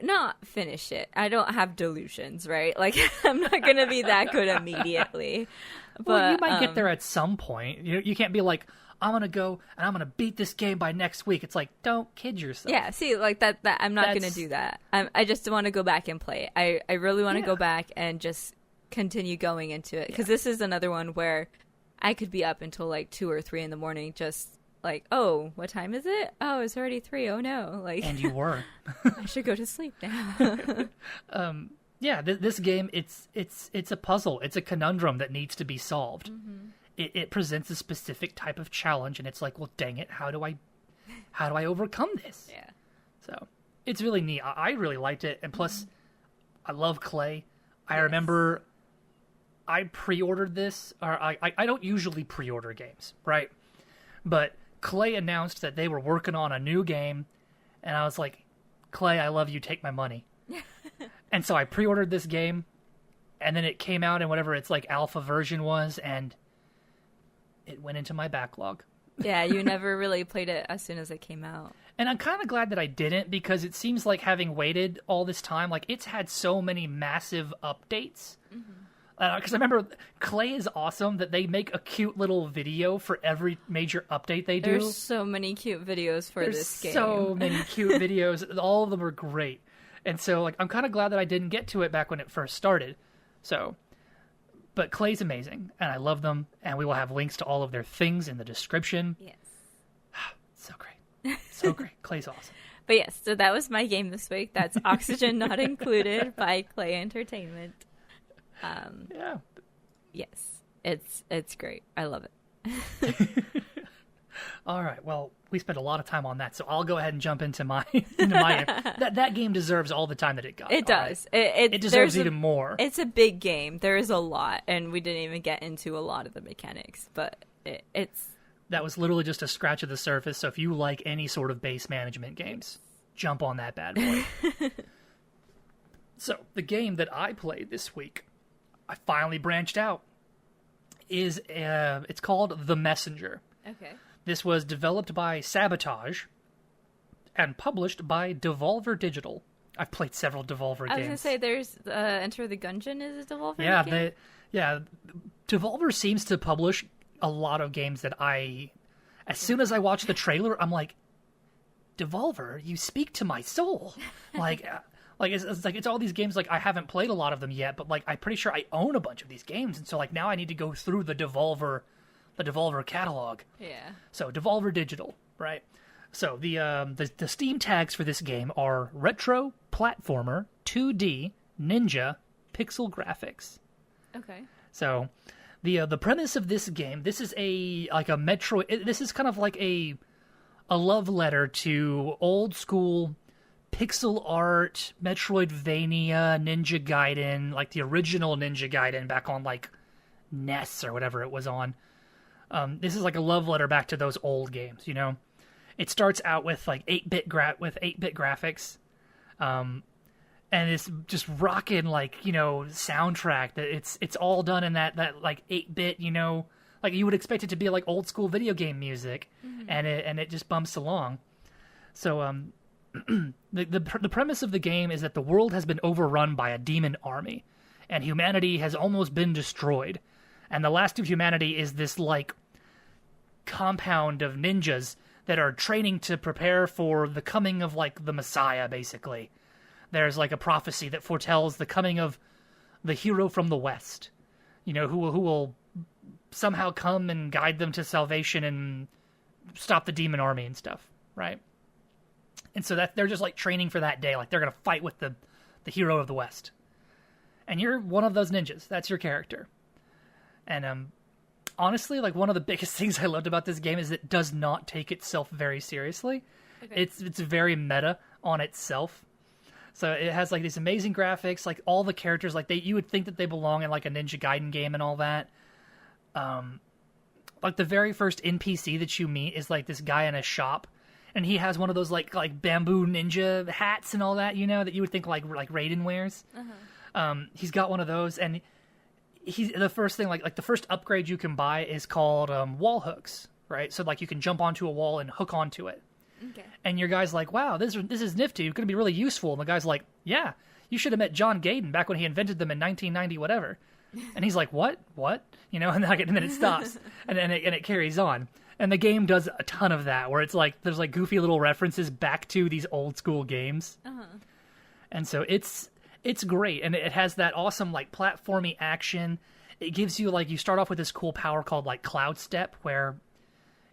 not finish it. I don't have delusions, right? Like, I'm not going to be that good immediately. But Well, you might get there at some point. You can't be like, I'm going to go and I'm going to beat this game by next week. It's like, don't kid yourself. Yeah, see, like that I'm not going to That's- do that. I just want to go back and play. I really want to go back and just continue going into it. Because this is another one where I could be up until like 2 or 3 in the morning just like, oh, what time is it? Oh, it's already 3. Oh, no. Like, And you were. I should go to sleep now. Yeah, this game, it's a puzzle. It's a conundrum that needs to be solved. It presents a specific type of challenge, and it's like, well, dang it, how do I overcome this? Yeah. So it's really neat. I really liked it, and plus, I love Clay. I remember I pre-ordered this, or I don't usually pre-order games, right? But Clay announced that they were working on a new game, and I was like, Clay, I love you, take my money. And so I pre-ordered this game, and then it came out in whatever its like alpha version was, and it went into my backlog. Yeah, you never really played it as soon as it came out. And I'm kind of glad that I didn't, because it seems like having waited all this time, like it's had so many massive updates. Because I remember Clay is awesome that they make a cute little video for every major update they do. There's so many cute videos for There's this game. so many cute videos. All of them are great. And so, like, I'm kind of glad that I didn't get to it back when it first started. So, but Clay's amazing, and I love them, and we will have links to all of their things in the description. Yes. So great. So great. Clay's awesome. But yes, so that was my game this week. That's Oxygen Not Included by Clay Entertainment. Yeah. Yes, it's great. I love it. All right. Well, we spent a lot of time on that, so I'll go ahead and jump into my that game deserves all the time that it got. It all right? does. It deserves even more. It's a big game. There is a lot, and we didn't even get into a lot of the mechanics, but it's... That was literally just a scratch of the surface, so if you like any sort of base management games, jump on that bad boy. So, the game that I played this week, I finally branched out, is it's called The Messenger. Okay. This was developed by Sabotage and published by Devolver Digital. I've played several Devolver games. I was going to say, there's Enter the Gungeon is a Devolver game? Devolver seems to publish a lot of games that as soon as I watch the trailer, I'm like, Devolver, you speak to my soul. It's all these games, like, I haven't played a lot of them yet, but, like, I'm pretty sure I own a bunch of these games, and so, like, now I need to go through the Devolver catalog. Yeah. So, Devolver Digital, right? So, the Steam tags for this game are Retro, Platformer, 2D, Ninja, Pixel Graphics. Okay. So, the premise of this game, this is this is kind of like a love letter to old school pixel art, Metroidvania, Ninja Gaiden, like the original Ninja Gaiden back on like NES or whatever it was on. This is like a love letter back to those old games, you know? It starts out with like 8-bit graphics. And it's just rocking, like, you know, soundtrack that it's all done in that like 8-bit, you know, like you would expect it to be like old school video game music, and it just bumps along. So the premise of the game is that the world has been overrun by a demon army, and humanity has almost been destroyed. And the last of humanity is this like compound of ninjas that are training to prepare for the coming of, like, the Messiah, basically. There's, like, a prophecy that foretells the coming of the hero from the West, you know, who will somehow come and guide them to salvation and stop the demon army and stuff, right? And so that they're just, like, training for that day. Like, they're going to fight with the hero of the West. And you're one of those ninjas. That's your character. And, honestly, like, one of the biggest things I loved about this game is it does not take itself very seriously. Okay. It's very meta on itself. So it has, like, these amazing graphics, like, all the characters, like, you would think that they belong in, like, a Ninja Gaiden game and all that. Like, the very first NPC that you meet is, like, this guy in a shop, and he has one of those, like bamboo ninja hats and all that, you know, that you would think, like Raiden wears. Uh-huh. He's got one of those, and the first thing, like the first upgrade you can buy is called wall hooks, right? So, like, you can jump onto a wall and hook onto it. Okay. And your guy's like, wow, this is nifty. It's going to be really useful. And the guy's like, yeah, you should have met John Gaiden back when he invented them in 1990 whatever. And he's like, what? You know, and then it stops, and it carries on. And the game does a ton of that, where it's like there's, like, goofy little references back to these old school games. Uh-huh. And so it's great, and it has that awesome, like, platformy action. It gives you, like, you start off with this cool power called, like, Cloud Step, where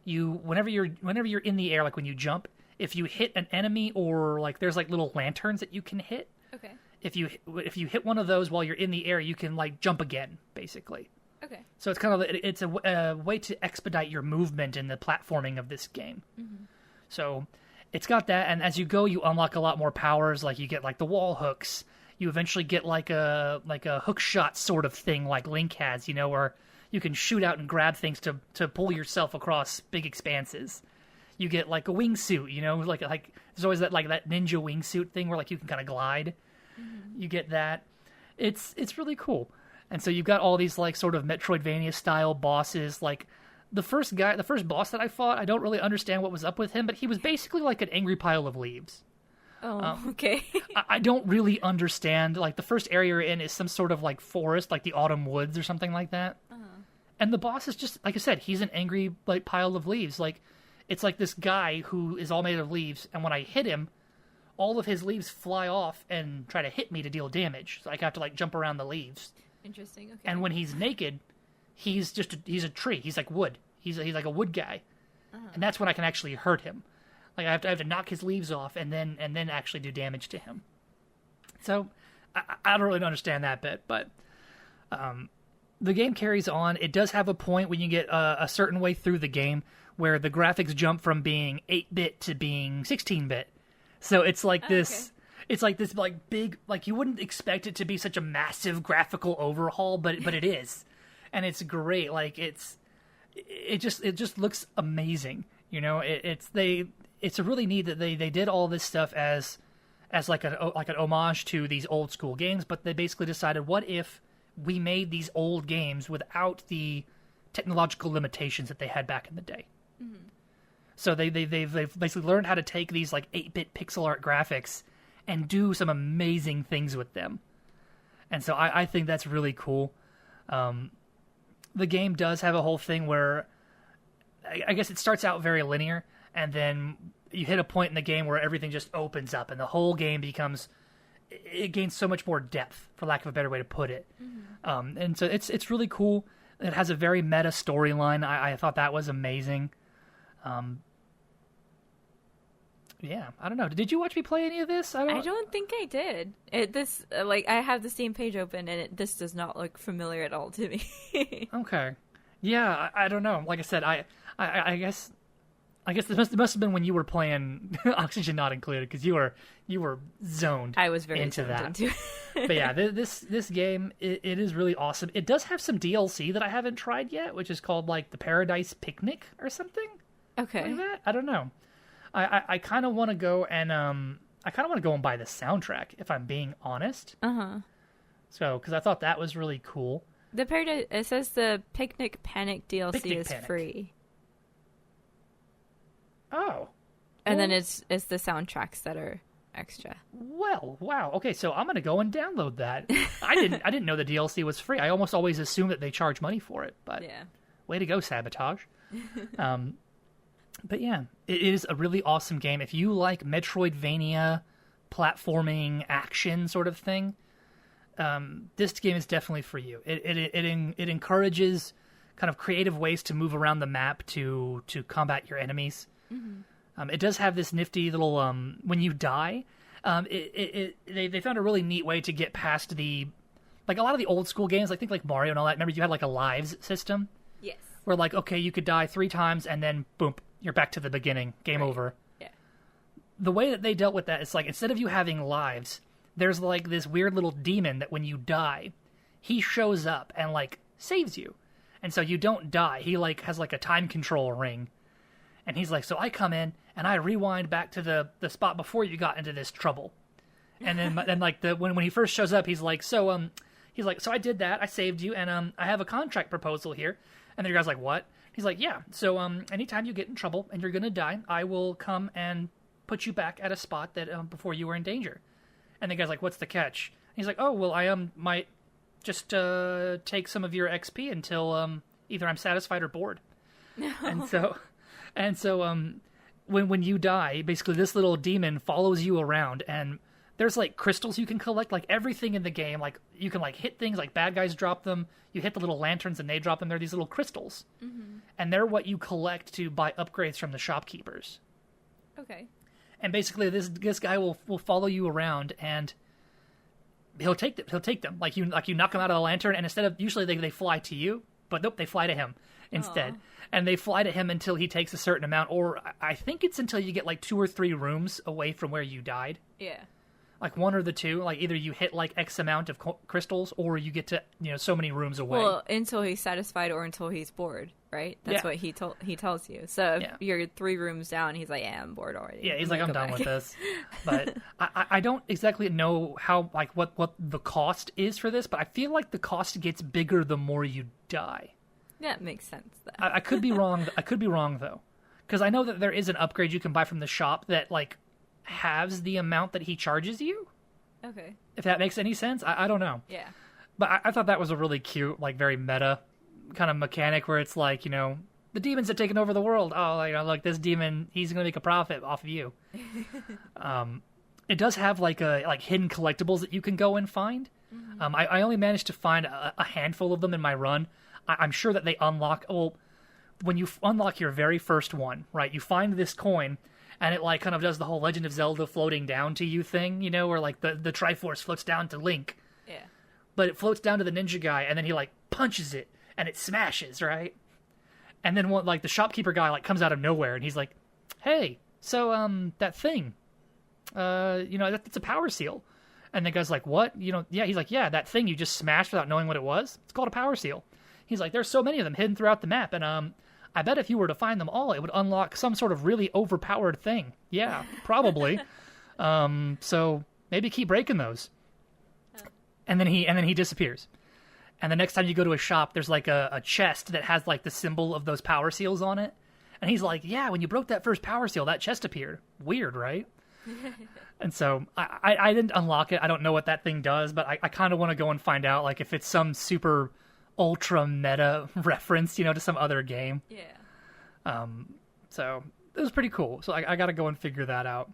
whenever you're in the air, like when you jump, if you hit an enemy, or, like, there's, like, little lanterns that you can hit. Okay. If you hit one of those while you're in the air, you can, like, jump again, basically. Okay. So it's kind of it's a way to expedite your movement in the platforming of this game. Mm-hmm. So it's got that, and as you go, you unlock a lot more powers. Like, you get, like, the wall hooks. You eventually get like a hook shot sort of thing, like Link has, you know, where you can shoot out and grab things to pull yourself across big expanses. You get, like, a wingsuit, you know, like there's always that ninja wingsuit thing where, like, you can kind of glide. Mm-hmm. You get that. It's really cool. And so you've got all these, like, sort of Metroidvania style bosses. Like, the first boss that I fought, I don't really understand what was up with him, but he was basically like an angry pile of leaves. Oh, okay. I don't really understand. Like, the first area you're in is some sort of, like, forest, like the autumn woods or something like that. Uh-huh. And the boss is just, like I said, he's an angry, like, pile of leaves. Like, it's like this guy who is all made of leaves, and when I hit him, all of his leaves fly off and try to hit me to deal damage. So I have to, like, jump around the leaves. Interesting. Okay. And when he's naked, he's a tree. He's like wood. He's like a wood guy, and that's when I can actually hurt him. Like, I have to knock his leaves off and then actually do damage to him. So I don't really understand that bit, but the game carries on. It does have a point when you get a certain way through the game where the graphics jump from being 8-bit to being 16-bit. So it's like this. Okay. It's like this, like, big, like, you wouldn't expect it to be such a massive graphical overhaul, but it is, and it's great. Like, it just looks amazing. You know, it's a really neat that they did all this stuff as like an homage to these old school games, but they basically decided, what if we made these old games without the technological limitations that they had back in the day? Mm-hmm. So they've basically learned how to take these, like, 8-bit pixel art graphics and do some amazing things with them. And so I think that's really cool. The game does have a whole thing where I guess it starts out very linear, and then you hit a point in the game where everything just opens up, and the whole game gains so much more depth, for lack of a better way to put it. Mm-hmm. And so it's really cool. It has a very meta storyline. I thought that was amazing. Yeah, I don't know. Did you watch me play any of this? I don't think I did. I have the Steam page open, and this does not look familiar at all to me. Okay. Yeah, I don't know. Like I said, I guess it must have been when you were playing Oxygen Not Included, because you were zoned. I was very into that. Into But yeah, this game it is really awesome. It does have some DLC that I haven't tried yet, which is called, like, the Paradise Picnic or something. Okay. Like that? I don't know. I kind of want to go and buy the soundtrack, if I'm being honest. So, because I thought that was really cool. It says the Picnic Panic DLC is free. Oh. And then it's the soundtracks that are extra. Well, wow. Okay, so I'm gonna go and download that. I didn't know the DLC was free. I almost always assume that they charge money for it. But yeah, way to go, Sabotage. But yeah, it is a really awesome game. If you like Metroidvania, platforming, action sort of thing, this game is definitely for you. It encourages kind of creative ways to move around the map to combat your enemies. Mm-hmm. It does have this nifty little when you die, they found a really neat way to get past the, like a lot of the old school games, I think like Mario and all that. Remember you had like a lives system? Yes. Where like, okay, you could die 3 times and then boom, you're back to the beginning, game over. Yeah. The way that they dealt with that is like, instead of you having lives, there's like this weird little demon that when you die, he shows up and like saves you. And so you don't die. He like has like a time control ring. And he's like, so I come in and I rewind back to the spot before you got into this trouble. And then like when he first shows up, he's like, so I did that. I saved you, and I have a contract proposal here. And the guy's like, what? He's like, yeah. So anytime you get in trouble and you're gonna die, I will come and put you back at a spot that before you were in danger. And the guy's like, what's the catch? And he's like, oh well, I might just take some of your XP until either I'm satisfied or bored. And so when you die, basically this little demon follows you around, and there's like crystals you can collect, like everything in the game. Like you can like hit things, like bad guys drop them. You hit the little lanterns and they drop them. They're these little crystals, and they're what you collect to buy upgrades from the shopkeepers. Okay. And basically, this guy will follow you around, and he'll take them. Like you knock him out of the lantern, and instead of usually they fly to you, but nope, they fly to him instead. Aww. And they fly to him until he takes a certain amount, or I think it's until you get like 2 or 3 rooms away from where you died. Yeah. Like one or the two, like either you hit like X amount of crystals, or you get to so many rooms away. Well, until he's satisfied or until he's bored, right? That's what he tells you. So if you're 3 rooms down, he's like, yeah, I'm bored already. Yeah, he's like, I'm done with this. But I don't exactly know how like what the cost is for this, but I feel like the cost gets bigger the more you die. Yeah, it makes sense. I could be wrong. I could be wrong though, because I know that there is an upgrade you can buy from the shop that like halves the amount that he charges you. Okay. If that makes any sense, I don't know. Yeah. But I thought that was a really cute, like very meta kind of mechanic where it's like, the demons have taken over the world. Oh, like this demon, he's going to make a profit off of you. It does have like hidden collectibles that you can go and find. Mm-hmm. I only managed to find a handful of them in my run. I'm sure that they unlock. Well, when you unlock your very first one, right? You find this coin. And it like kind of does the whole Legend of Zelda floating down to you thing, where like the Triforce floats down to Link. Yeah. But it floats down to the ninja guy, and then he like punches it, and it smashes, right? And then like the shopkeeper guy like comes out of nowhere, and he's like, "Hey, so that thing, that's a power seal." And the guy's like, "What? Yeah." He's like, "Yeah, that thing you just smashed without knowing what it was. It's called a power seal." He's like, "There's so many of them hidden throughout the map, and I bet if you were to find them all, it would unlock some sort of really overpowered thing." Yeah, probably. So maybe keep breaking those. And then he disappears. And the next time you go to a shop, there's like a chest that has like the symbol of those power seals on it. And he's like, "Yeah, when you broke that first power seal, that chest appeared. Weird, right?" And so I didn't unlock it. I don't know what that thing does, but I kind of want to go and find out, like if it's some super ultra meta reference, to some other game. Yeah. So it was pretty cool. So I got to go and figure that out.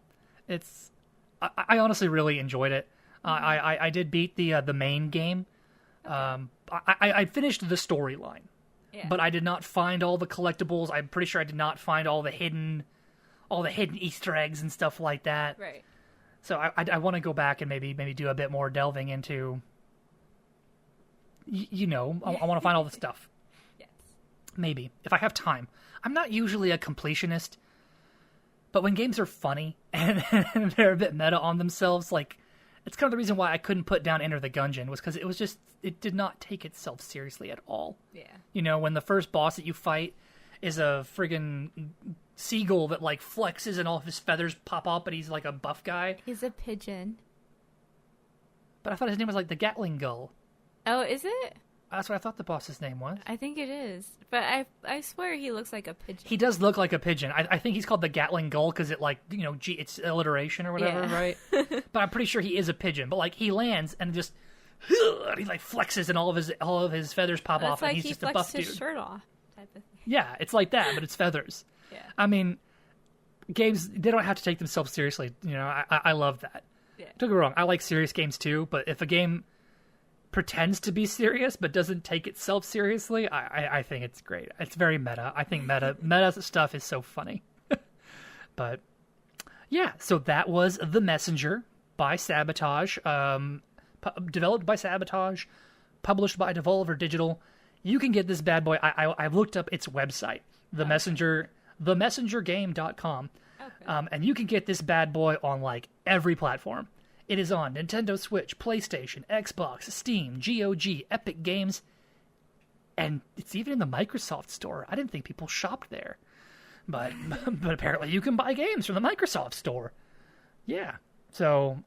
I honestly really enjoyed it. I did beat the main game. Okay. I finished the storyline, but I did not find all the collectibles. I'm pretty sure I did not find all the hidden Easter eggs and stuff like that. Right. So I want to go back and maybe do a bit more delving into. I want to find all the stuff. Yes. Maybe. If I have time. I'm not usually a completionist, but when games are funny and they're a bit meta on themselves, like, it's kind of the reason why I couldn't put down Enter the Gungeon, was because it did not take itself seriously at all. Yeah. When the first boss that you fight is a friggin' seagull that, like, flexes and all of his feathers pop up, and he's, like, a buff guy. He's a pigeon. But I thought his name was, like, the Gatling Gull. Oh, is it? That's what I thought the boss's name was. I think it is. But I swear he looks like a pigeon. He does look like a pigeon. I think he's called the Gatling Gull because it like, it's alliteration or whatever, right? But I'm pretty sure he is a pigeon. But like he lands and just, he like flexes and all of his feathers pop off, like and he's just a buff dude. It's like he flexed his shirt off type of thing. Yeah, it's like that, but it's feathers. Yeah. I mean, games, they don't have to take themselves seriously. You know, I love that. Yeah. Don't get me wrong, I like serious games too, but if a game pretends to be serious but doesn't take itself seriously, I think it's great. It's very meta. I think meta stuff is so funny. But yeah, so that was The Messenger by Sabotage, developed by Sabotage, published by Devolver Digital. You can get this bad boy. I looked up its website, themessengergame.com, and you can get this bad boy on like every platform. It is on Nintendo Switch, PlayStation, Xbox, Steam, GOG, Epic Games, and it's even in the Microsoft Store. I didn't think people shopped there, but apparently you can buy games from the Microsoft Store. Yeah, so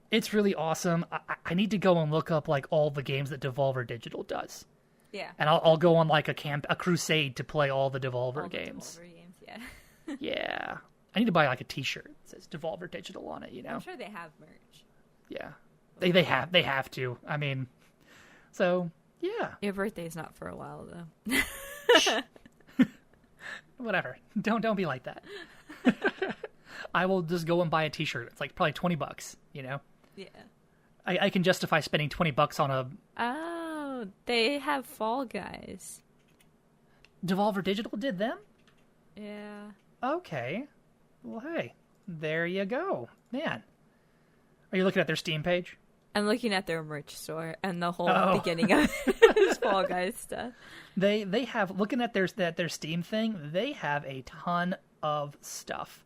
it's really awesome. I need to go and look up like all the games that Devolver Digital does. Yeah, and I'll go on like a crusade to play all the Devolver games. Devolver games, yeah. Yeah, I need to buy like a T-shirt that says Devolver Digital on it. You know, I'm sure they have merch. Yeah, they have to. I mean, so yeah. Your birthday's not for a while though. Whatever. Don't be like that. I will just go and buy a T-shirt. It's like probably $20. You know. Yeah. I can justify spending $20 on a. Oh, they have Fall Guys. Devolver Digital did them? Yeah. Okay. Well, hey, there you go, man. Are you looking at their Steam page? I'm looking at their merch store and the whole beginning of this Fall Guys stuff. They have, looking at their Steam thing, they have a ton of stuff.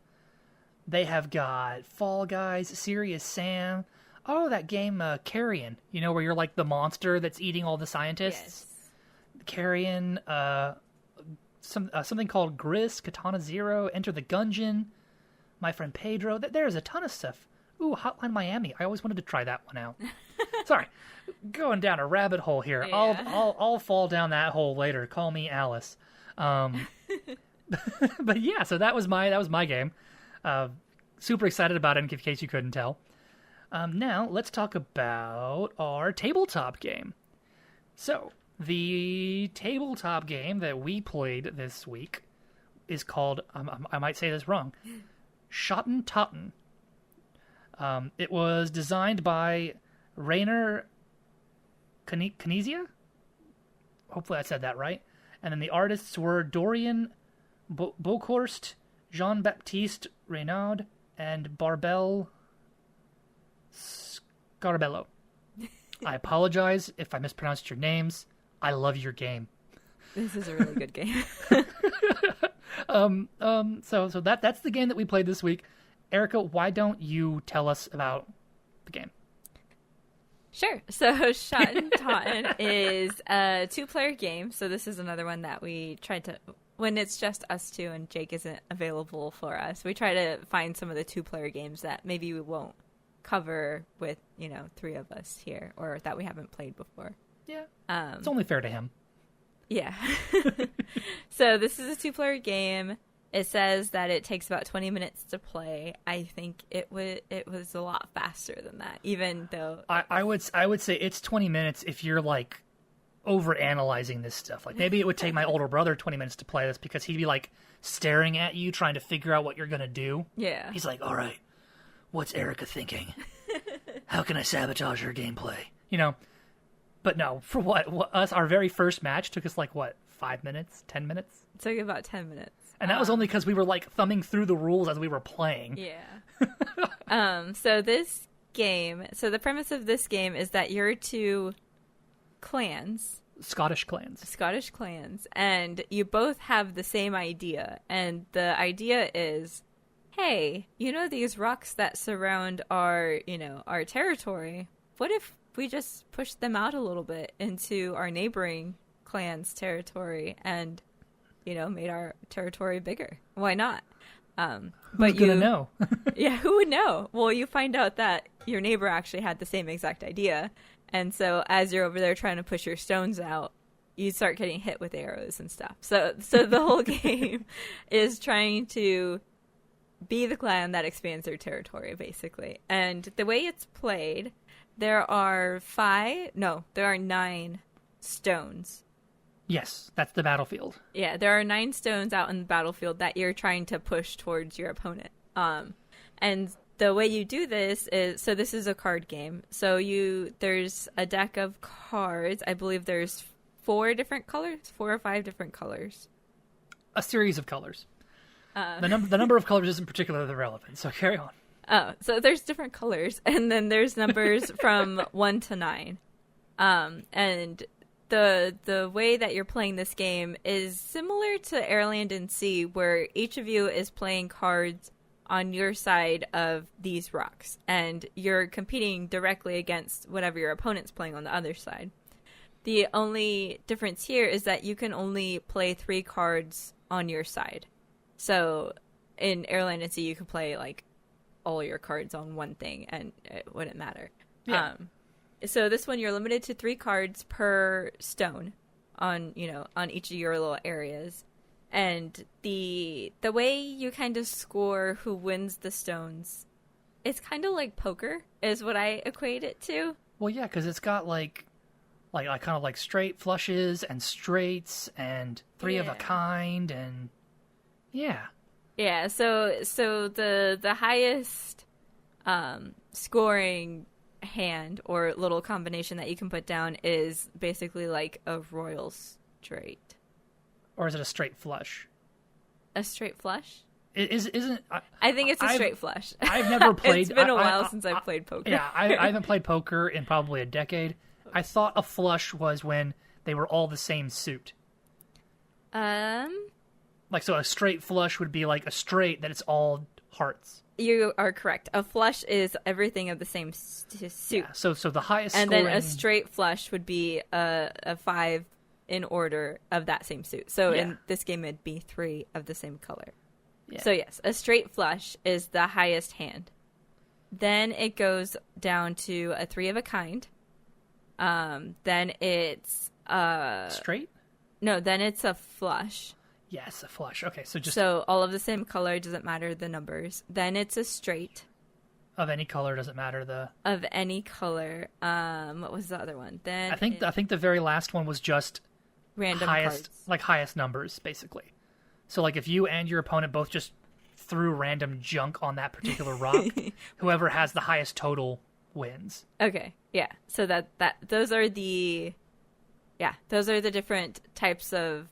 They have got Fall Guys, Serious Sam. Oh, that game Carrion. You know, where you're like the monster that's eating all the scientists. Yes. Carrion. Something called Gris, Katana Zero, Enter the Gungeon, My Friend Pedro. There's a ton of stuff. Ooh, Hotline Miami. I always wanted to try that one out. Sorry, going down a rabbit hole here. Yeah. I'll fall down that hole later. Call me Alice. But yeah, so that was my game. Super excited about it in case you couldn't tell. Now let's talk about our tabletop game. So the tabletop game that we played this week is called, I might say this wrong, Schotten Totten. It was designed by Rainer Knizia? Hopefully I said that right. And then the artists were Dorian Bokhorst, Jean-Baptiste Reynaud, and Barbel Scarbello. I apologize if I mispronounced your names. I love your game. This is a really good game. So that's the game that we played this week. Erica, why don't you tell us about the game? Sure. So Schotten Totten is a 2-player game. So this is another one that we tried to, when it's just us two and Jake isn't available for us, we try to find some of the 2-player games that maybe we won't cover with, 3 of us here, or that we haven't played before. Yeah. It's only fair to him. Yeah. So this is a 2-player game. It says that it takes about 20 minutes to play. I think it was a lot faster than that, even though I would say it's 20 minutes if you're like over analyzing this stuff. Like maybe it would take my older brother 20 minutes to play this because he'd be like staring at you trying to figure out what you're gonna do. Yeah. He's like, all right, what's Erica thinking? How can I sabotage her gameplay? But no, for what us, our very first match took us like what, 5 minutes, 10 minutes? It took about 10 minutes. And that was only because we were like thumbing through the rules as we were playing. Yeah. So the premise of this game is that you're 2 clans. Scottish clans. And you both have the same idea. And the idea is, hey, these rocks that surround our territory, what if we just push them out a little bit into our neighboring clan's territory and made our territory bigger? Why not? Who's gonna know? Yeah, who would know? Well, you find out that your neighbor actually had the same exact idea, and so as you're over there trying to push your stones out, you start getting hit with arrows and stuff. So the whole game is trying to be the clan that expands their territory, basically. And the way it's played, there are 9 stones. Yes, that's the battlefield. Yeah, there are 9 stones out in the battlefield that you're trying to push towards your opponent. And the way you do this is, so this is a card game. So there's a deck of cards. I believe there's 4 different colors, 4 or 5 different colors. A series of colors. The number of colors isn't particularly relevant, so carry on. Oh, so there's different colors, and then there's numbers from 1 to 9. And the way that you're playing this game is similar to Airland and Sea, where each of you is playing cards on your side of these rocks, and you're competing directly against whatever your opponent's playing on the other side. The only difference here is that you can only play 3 cards on your side. So in Airland and Sea, you could play like all your cards on one thing, and it wouldn't matter. Yeah. So this one, you're limited to 3 cards per stone on each of your little areas. And the way you kind of score who wins the stones, it's kind of like poker, is what I equate it to. Well, yeah, because it's got like kind of like straight flushes and straights and 3 of a kind, and yeah. Yeah, so the highest scoring hand or little combination that you can put down is basically like a royal straight. Or is it a straight flush? A straight flush? Isn't I think it's a straight flush. I've never played. It's been a while since I've played poker. Yeah, I haven't played poker in probably a decade. I thought a flush was when they were all the same suit. Like, so a straight flush would be like a straight that it's all hearts. You are correct. A flush is everything of the same suit. Yeah, so the highest and scoring... then a straight flush would be a 5 in order of that same suit. So in this game, it'd be 3 of the same color. Yeah. So yes, a straight flush is the highest hand. Then it goes down to a 3 of a kind. Then it's straight? No, then it's a flush. Yes, a flush. Okay, so all of the same color, doesn't matter the numbers. Then it's a straight. Of any color, doesn't matter Of any color. What was the other one? Then I think the very last one was just random highest cards. Like highest numbers, basically. So like if you and your opponent both just threw random junk on that particular rock, whoever has the highest total wins. Okay. Yeah. So those are the different types of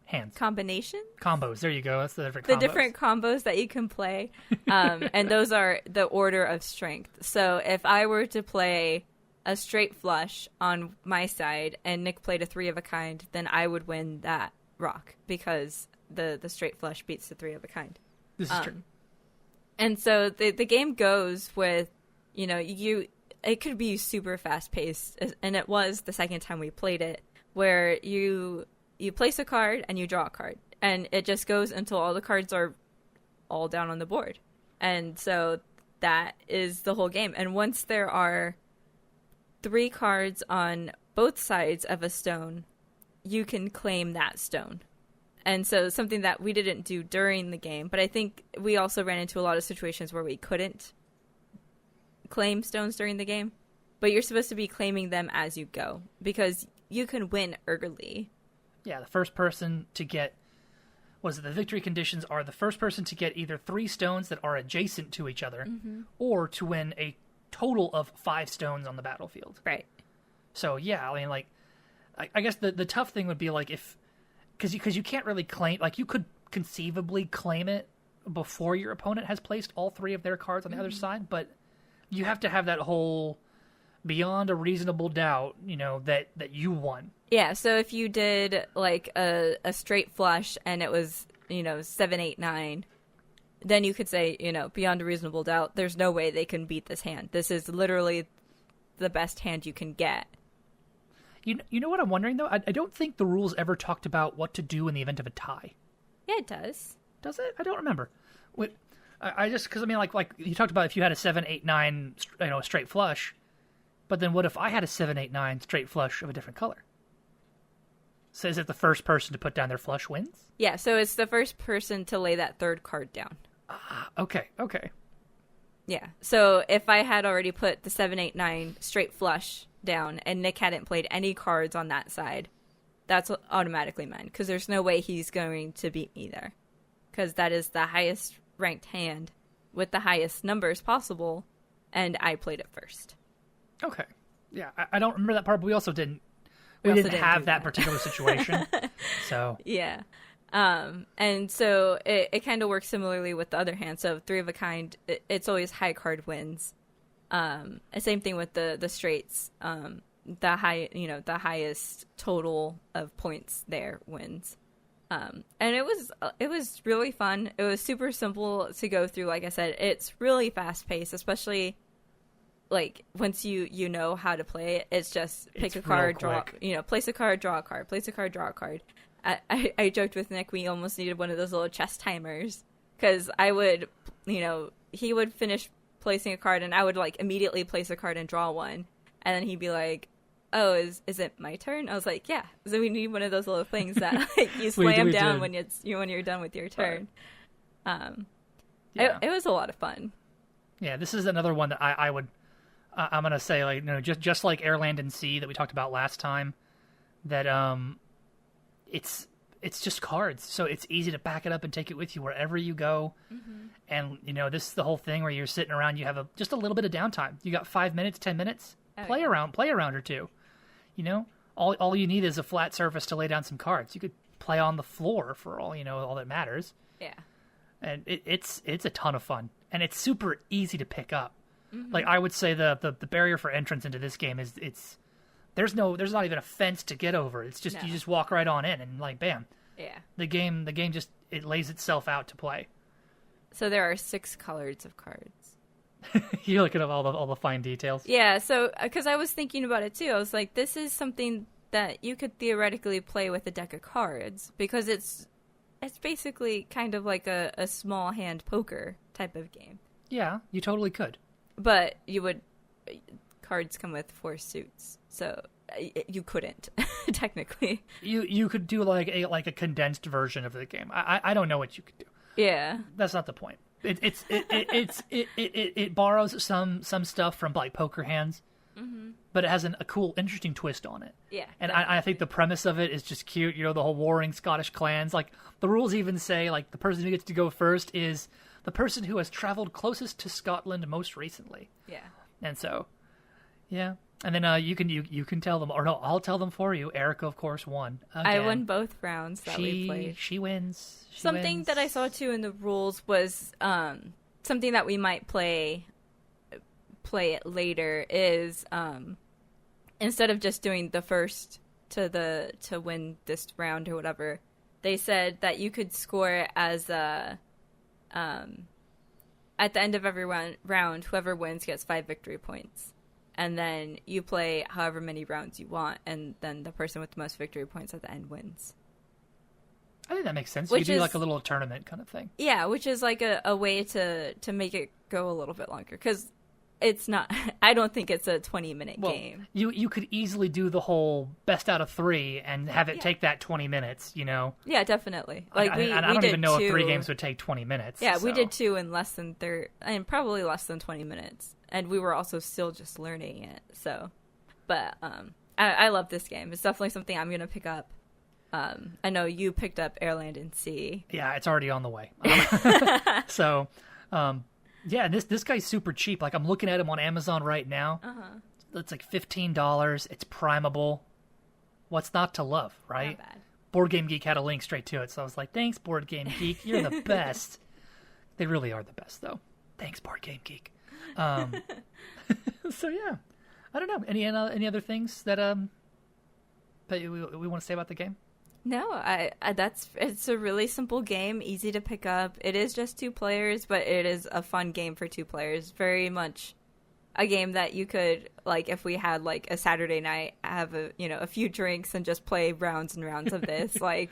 hands. Combos. There you go. That's the different combos. The different combos that you can play. And those are the order of strength. So if I were to play a straight flush on my side and Nick played a 3 of a kind, then I would win that rock because the straight flush beats the 3 of a kind. This is true. And so the game goes with, it could be super fast paced, and it was the second time we played it, where you place a card and you draw a card, and it just goes until all the cards are all down on the board. And so that is the whole game. And once there are 3 cards on both sides of a stone, you can claim that stone. And so something that we didn't do during the game, but I think we also ran into a lot of situations where we couldn't claim stones during the game, but you're supposed to be claiming them as you go because you can win early. Yeah, the first person to get... the victory conditions are the first person to get either 3 stones that are adjacent to each other, or to win a total of 5 stones on the battlefield. Right. So, yeah, I mean, like, I guess the tough thing would be, like, because you can't really claim... Like, you could conceivably claim it before your opponent has placed all 3 of their cards on the other side, but you have to have that whole beyond a reasonable doubt, that you won. Yeah, so if you did, like, a straight flush and it was, 7, 8, 9, then you could say, beyond a reasonable doubt, there's no way they can beat this hand. This is literally the best hand you can get. You know what I'm wondering, though? I don't think the rules ever talked about what to do in the event of a tie. Yeah, it does. Does it? I don't remember. I just, because, I mean, like you talked about if you had a 7, 8, 9, straight flush, but then what if I had a 7, 8, 9 straight flush of a different color? So is it the first person to put down their flush wins? Yeah, so it's the first person to lay that 3rd card down. Okay. Yeah, so if I had already put the 7, 8, 9 straight flush down and Nick hadn't played any cards on that side, that's automatically mine, because there's no way he's going to beat me there, because that is the highest ranked hand with the highest numbers possible, and I played it first. Okay. Yeah, I don't remember that part, but we also didn't. We didn't have that particular situation. So yeah. And so it kind of works similarly with the other hand. So 3 of a kind, it's always high card wins. Same thing with the straights. The highest total of points there wins. And it was really fun. It was super simple to go through. Like I said, it's really fast paced, especially like once you know how to play it. It's just pick a card, place a card, draw a card, place a card, draw a card. I joked with Nick, we almost needed one of those little chess timers, because I would, he would finish placing a card and I would like immediately place a card and draw one, and then he'd be like, oh, is it my turn? I was like, yeah. So we need one of those little things that like you slam down when you're done with your turn. It was a lot of fun. Yeah, this is another one that I would. I'm gonna say, like, just like Air, Land, and Sea that we talked about last time, that it's just cards, so it's easy to back it up and take it with you wherever you go. Mm-hmm. And this is the whole thing where you're sitting around, you have just a little bit of downtime. You got 5 minutes, 10 minutes, play a round or two. All you need is a flat surface to lay down some cards. You could play on the floor for all that matters. Yeah, and it's a ton of fun, and it's super easy to pick up. Mm-hmm. Like, I would say the barrier for entrance into this game is there's not even a fence to get over. It's just you just walk right on in and like bam. Yeah. The game just it lays itself out to play. So there are 6 colors of cards. You're looking at all the fine details. Yeah, so because I was thinking about it too. I was like, this is something that you could theoretically play with a deck of cards, because it's basically kind of like a small hand poker type of game. Yeah, you totally could. But cards come with 4 suits, so you couldn't technically. You could do like a condensed version of the game. I don't know what you could do. Yeah, that's not the point. It borrows some stuff from like poker hands, mm-hmm. but it has a cool, interesting twist on it. Yeah, and I think the premise of it is just cute. The whole warring Scottish clans. Like, the rules even say, like, the person who gets to go first is the person who has traveled closest to Scotland most recently. Yeah. And so, yeah. And then you can tell them, or no, I'll tell them for you. Erica, of course, won. Again. I won both rounds that we played. She wins. Something that I saw too in the rules was something that we might play it later is instead of just doing the first to win this round or whatever, they said that you could score as a at the end of every round, whoever wins gets 5 victory points. And then you play however many rounds you want, and then the person with the most victory points at the end wins. I think that makes sense. You do like a little tournament kind of thing. Yeah, which is like a way to make it go a little bit longer. Because it's not... I don't think it's a 20-minute game. You could easily do the whole best out of 3 and have it take that 20 minutes, Yeah, definitely. Like I don't even know if 3 games would take 20 minutes. Yeah, we did 2 in less than and probably less than 20 minutes. And we were also still just learning it. So, but I love this game. It's definitely something I'm going to pick up. I know you picked up Air, Land, and Sea. Yeah, it's already on the way. So, yeah, this guy's super cheap. Like, I'm looking at him on Amazon right now. Uh-huh. It's like $15. It's primable. What's not to love, right? Not bad. Board Game Geek had a link straight to it, so I was like, thanks, Board Game Geek. You're the best. They really are the best, though. Thanks, Board Game Geek. So yeah, I don't know. Any other things that we want to say about the game? No, it's a really simple game, easy to pick up. It is just 2 players, but it is a fun game for 2 players. Very much a game that you could, like, if we had like a Saturday night, have a few drinks and just play rounds and rounds of this. Like,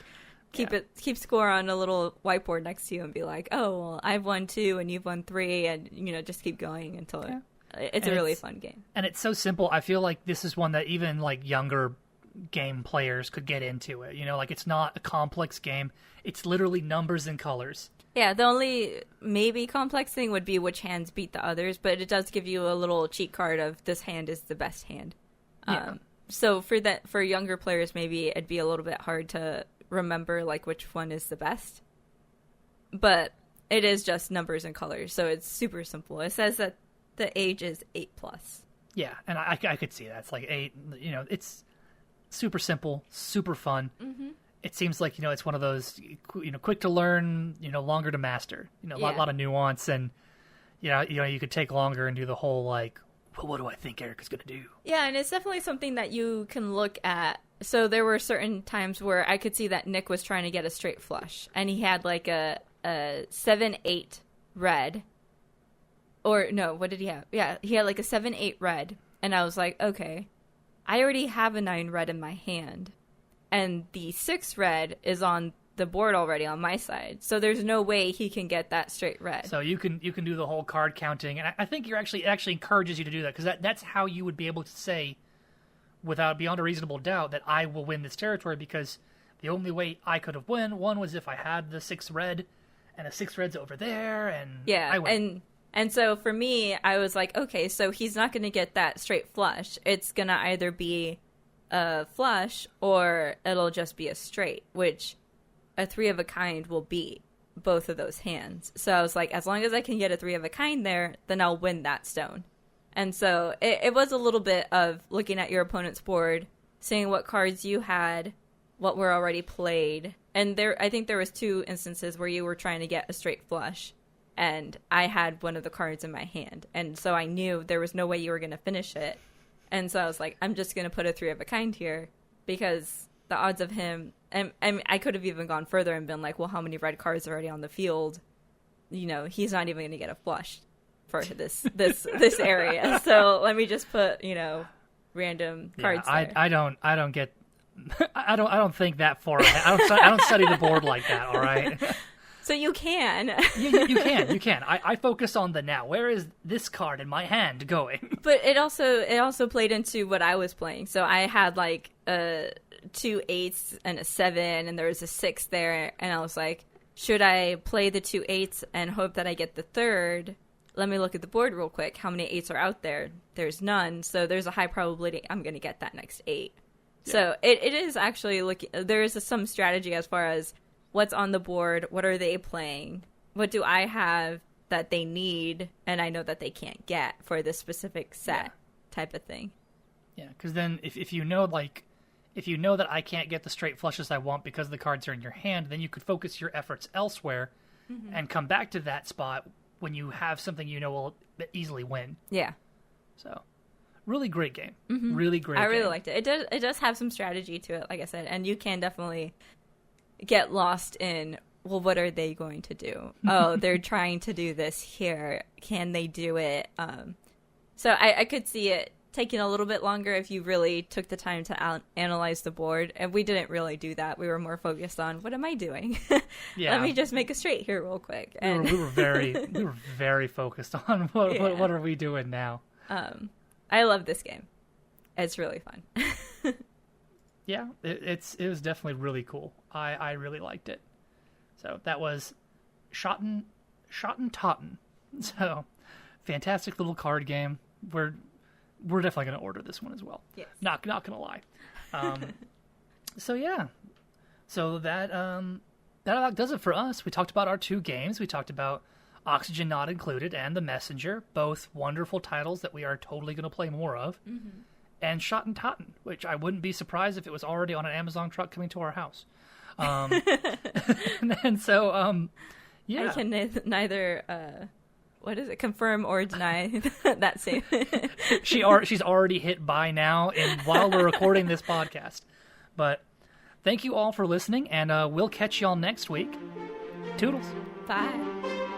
keep score on a little whiteboard next to you and be like, oh, well, I've won 2 and you've won 3, and just keep going until it's a really fun game. And it's so simple. I feel like this is one that even like younger game players could get into it. Like, it's not a complex game. It's literally numbers and colors. Yeah, the only maybe complex thing would be which hands beat the others, but it does give you a little cheat card of this hand is the best hand. So for younger players, maybe it'd be a little bit hard to remember like which one is the best. But it is just numbers and colors, so it's super simple. It says that the age is 8+. Yeah, and I could see that. It's like 8. It's super simple, super fun. Mm-hmm. It seems like it's one of those quick to learn, longer to master. A lot of nuance, and you could take longer and do the whole like, well, what do I think Erica's gonna do? Yeah, and it's definitely something that you can look at. So there were certain times where I could see that Nick was trying to get a straight flush, and he had like a 7-8 red. Or no, what did he have? Yeah, he had like a 7-8 red, and I was like, okay, I already have a 9 red in my hand, and the 6 red is on the board already on my side, so there's no way he can get that straight red. So you can do the whole card counting, and I think it actually encourages you to do that, because that's how you would be able to say, without beyond a reasonable doubt, that I will win this territory, because the only way I could have won was if I had the 6 red, and the 6 red's over there, and I win. And so for me, I was like, okay, so he's not going to get that straight flush. It's going to either be a flush or it'll just be a straight, which a 3 of a kind will beat both of those hands. So I was like, as long as I can get a 3 of a kind there, then I'll win that stone. And so it was a little bit of looking at your opponent's board, seeing what cards you had, what were already played. And I think there was 2 instances where you were trying to get a straight flush, and I had one of the cards in my hand. And so I knew there was no way you were going to finish it. And so I was like, I'm just going to put a 3 of a kind here, because the odds of him, and I could have even gone further and been like, well, how many red cards are already on the field? He's not even going to get a flush for this area. So let me just put, random cards there. I don't get, I don't think that far ahead. I don't study the board like that, all right? So you can. You can. I focus on the now. Where is this card in my hand going? But it also played into what I was playing. So I had like 2 8s and a 7, and there was a 6 there, and I was like, should I play the 2 8s and hope that I get the 3rd? Let me look at the board real quick. How many 8s are out there? There's none. So there's a high probability I'm going to get that next 8. Yeah. So it is actually there is some strategy as far as what's on the board, what are they playing, what do I have that they need and I know that they can't get for this specific set type of thing. Yeah, because then if you know that I can't get the straight flushes I want because the cards are in your hand, then you could focus your efforts elsewhere and come back to that spot when you have something will easily win. Yeah. So, really great game. Mm-hmm. Really great game. I really liked it. It does have some strategy to it, like I said, and you can definitely get lost in, well, what are they going to do? Oh, they're trying to do this here. Can they do it? So I could see it taking a little bit longer if you really took the time to analyze the board. And we didn't really do that. We were more focused on, what am I doing? Let me just make a straight here real quick. And we were very focused on what are we doing now? I love this game. It's really fun. Yeah, it was definitely really cool. I really liked it. So that was Schotten Totten. So fantastic little card game. We're definitely going to order this one as well. Yes. Not going to lie. So yeah. So that about does it for us. We talked about our 2 games. We talked about Oxygen Not Included and The Messenger, both wonderful titles that we are totally going to play more of. Mm-hmm. And Schotten Totten, which I wouldn't be surprised if it was already on an Amazon truck coming to our house. And so, yeah. I can neither, confirm or deny that same. She's already hit buy now while we're recording this podcast. But thank you all for listening, and we'll catch y'all next week. Toodles. Bye.